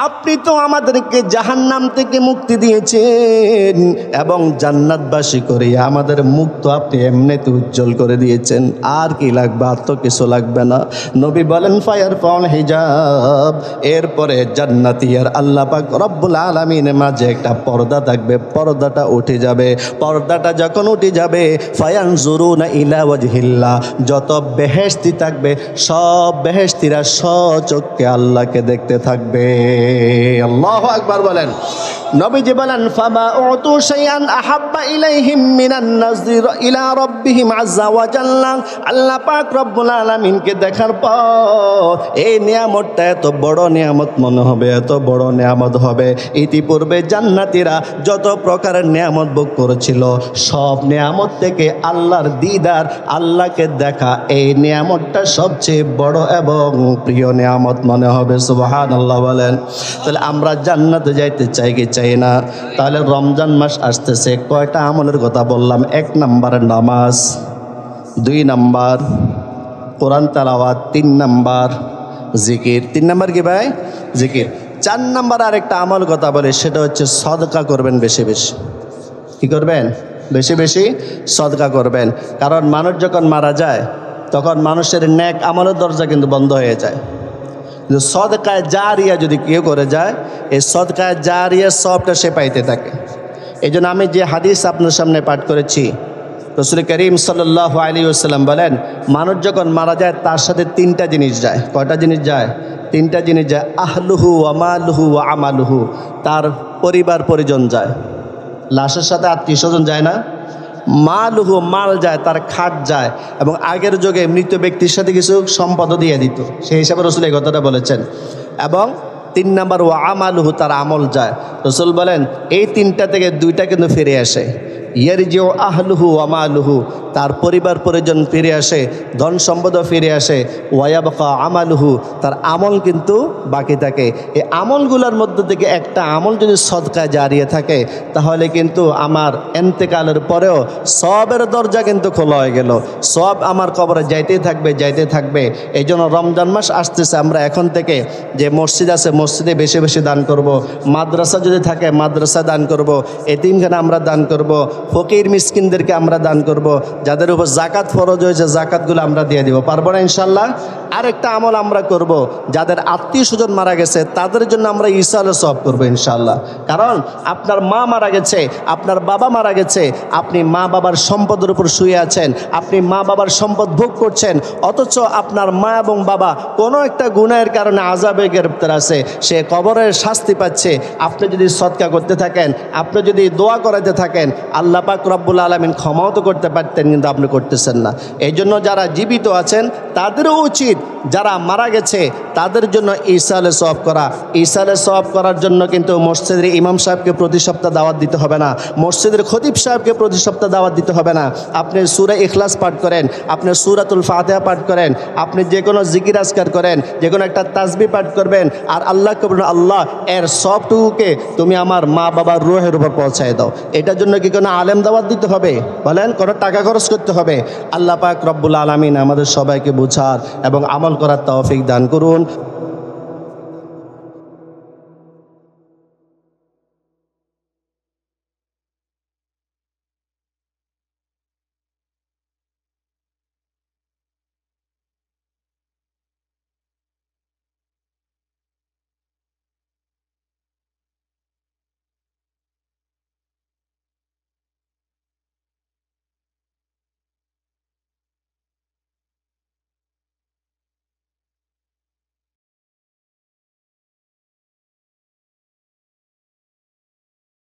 S1: আপনি তো আমাদেরকে জাহান্নাম থেকে মুক্তি দিয়েছেন এবং জান্নাতবাসী করে আমাদের মুখ তো আপনি এমনিতে উজ্জ্বল করে দিয়েছেন, আর কি লাগবে? আর তো কিছু লাগবে না। নবী বলেন ফায়ার ফাউল হিজাব, এরপরে জান্নাতি আর আল্লাহ পাক রব্বুল আলামিনের মাঝে একটা পর্দা থাকবে, পর্দাটা উঠে যাবে। পর্দাটা যখন উঠে যাবে ফায়ানজুরুনা ইলা ওয়াজহিল্লাহ, যত বেহেশতি থাকবে সব বেহেশতিরা সচক্ষে আল্লাহকে দেখতে থাকবে। আল্লাহু আকবার বলেন। নবীজি বলেন ফামা উতু শাইআন আহাব্বা ইলাইহিম মিনান নাযর ইলা রাব্বিহিম আযজা ওয়া জাল্লা। আল্লাহ পাক রব্বুল আলামিনকে দেখার পর এই নিয়ামতটা এত বড় নিয়ামত মনে হবে, এত বড় নিয়ামত হবে। ইতিপূর্বে জান্নাতীরা যত প্রকারের নিয়ামত ভোগ করেছিল সব নিয়ামত থেকে আল্লাহর দিদার, আল্লাহকে দেখা, এই নিয়ামতটা সবচেয়ে বড় এবং প্রিয় নিয়ামত মনে হবে। সুবহানাল্লাহ বলেন। তাহলে আমরা জান্নাতে যাইতে চাই কি চাই না? তাহলে রমজান মাস আসতেছে, কয়টা আমলের কথা বললাম? 1 নাম্বার নামাজ, 2 নাম্বার কোরআন তেলাওয়াত, 3 নাম্বার জিকির। 3 নাম্বার কি ভাই? জিকির। 4 নাম্বার আরেকটা আমল কথা বলে, সেটা হচ্ছে সদকা করবেন বেশি বেশি। কি করবেন? বেশি বেশি সদকা করবেন। কারণ মানুষ যখন মারা যায় তখন মানুষের নেক আমলের দরজা কিন্তু বন্ধ হয়ে যায়। সদকায় জারিয়া যদি কেউ করে যায়, এই সদকায় জারিয়া সবটা সে পাইতে থাকে। এই জন্য আমি যে হাদিস আপনার সামনে পাঠ করেছি, রাসূল করিম সাল্লাল্লাহু আলাইহি ওয়াসাল্লাম বলেন মানুষ যখন মারা যায় তার সাথে 3টা জিনিস যায়। কয়টা জিনিস যায়? 3টা জিনিস যায়। আহলুহু ওয়া মালুহু ওয়া আমালুহু, তার পরিবার পরিজন যায়। লাশের সাথে আত্মীয় স্বজন যায় না? মালুহু, মাল যায়, তার খাট যায়। এবং আগের যুগে মৃত ব্যক্তির সাথে কিছু সম্পদও দিয়ে দিত, সেই হিসাবে রাসূল এই কথাটা বলেছেন। এবং 3 নাম্বার ওয়া আমালুহু, তার আমল যায়। রাসূল বলেন এই 3টা থেকে 2টা কিন্তু ফিরে আসে। ইয়ারজিউ আহলুহু ওয়া মালুহু, তার পরিবার পরিজন ফিরে আসে, ধন সম্পদও ফিরে আসে। ওয়ায়াবকা আমালুহু, তার আমল কিন্তু বাকি থাকে। এই আমলগুলোর মধ্যে থেকে একটা আমল যদি সদকায় জারিয়ে থাকে তাহলে কিন্তু আমার এন্তেকালের পরেও সবের দরজা কিন্তু খোলা হয়ে গেল, সব আমার কবরে যাইতেই থাকবে, যাইতে থাকবে। এই জন্য রমজান মাস আসতেছে, আমরা এখন থেকে যে মসজিদ আছে মসজিদে বেশি বেশি দান করব, মাদ্রাসা যদি থাকে মাদ্রাসা দান করব, এতিমখানা আমরা দান করব, ফকির মিসকিনদেরকে আমরা দান করব, যাদের উপর জাকাত ফরজ হয়েছে জাকাতগুলো আমরা দিয়ে দিব। পারবো না ইনশাল্লাহ? আরেকটা আমল আমরা করব, যাদের আত্মীয় স্বজন মারা গেছে তাদের জন্য আমরা ইসালে সওয়াব করবো ইনশাল্লাহ। কারণ আপনার মা মারা গেছে, আপনার বাবা মারা গেছে, আপনি মা বাবার সম্পদের উপর শুয়ে আছেন, আপনি মা বাবার সম্পদ ভোগ করছেন, অথচ আপনার মা এবং বাবা কোনো একটা গুনাহের কারণে আযাবে গ্রেফতার আছে, সে কবরের শাস্তি পাচ্ছে। আপনি যদি সদকা করতে থাকেন, আপনি যদি দোয়া করাতে থাকেন, আল্লাহ পাক রব্বুল আলামিন ক্ষমাও তো করতে পারতেন, কিন্তু আপনি করতেছেন না। এই জন্য যারা জীবিত আছেন তাদেরও উচিত যারা মারা গেছে তাদের জন্য ইসালে সওয়াব করা। ইসালে সওয়াব করার জন্য কিন্তু মসজিদের ইমাম সাহেবকে প্রতি সপ্তাহ দাওয়াত দিতে হবে না, মসজিদের খতিব সাহেবকে প্রতি সপ্তাহ দাওয়াত দিতে হবে না। আপনি সূরা ইখলাস পাঠ করেন, আপনি সূরাতুল ফাতিহা পাঠ করেন, আপনি যে কোনো জিকির আজকার করেন, যে কোনো একটা তাসবিহ পাঠ করবেন, আর আল্লাহকে বলুন আল্লাহ এর সবটুকুকে তুমি আমার মা বাবার রূহের উপর পৌঁছায় দাও। এটার জন্য কি কোনো আলেম দাওয়াত দিতে হবে? বলেন, কোনো টাকা খরচ করতে হবে? আল্লাহ পাক রব্বুল আলামিন আমাদের সবাইকে বুঝার এবং আমল করার তৌফিক দান করুন।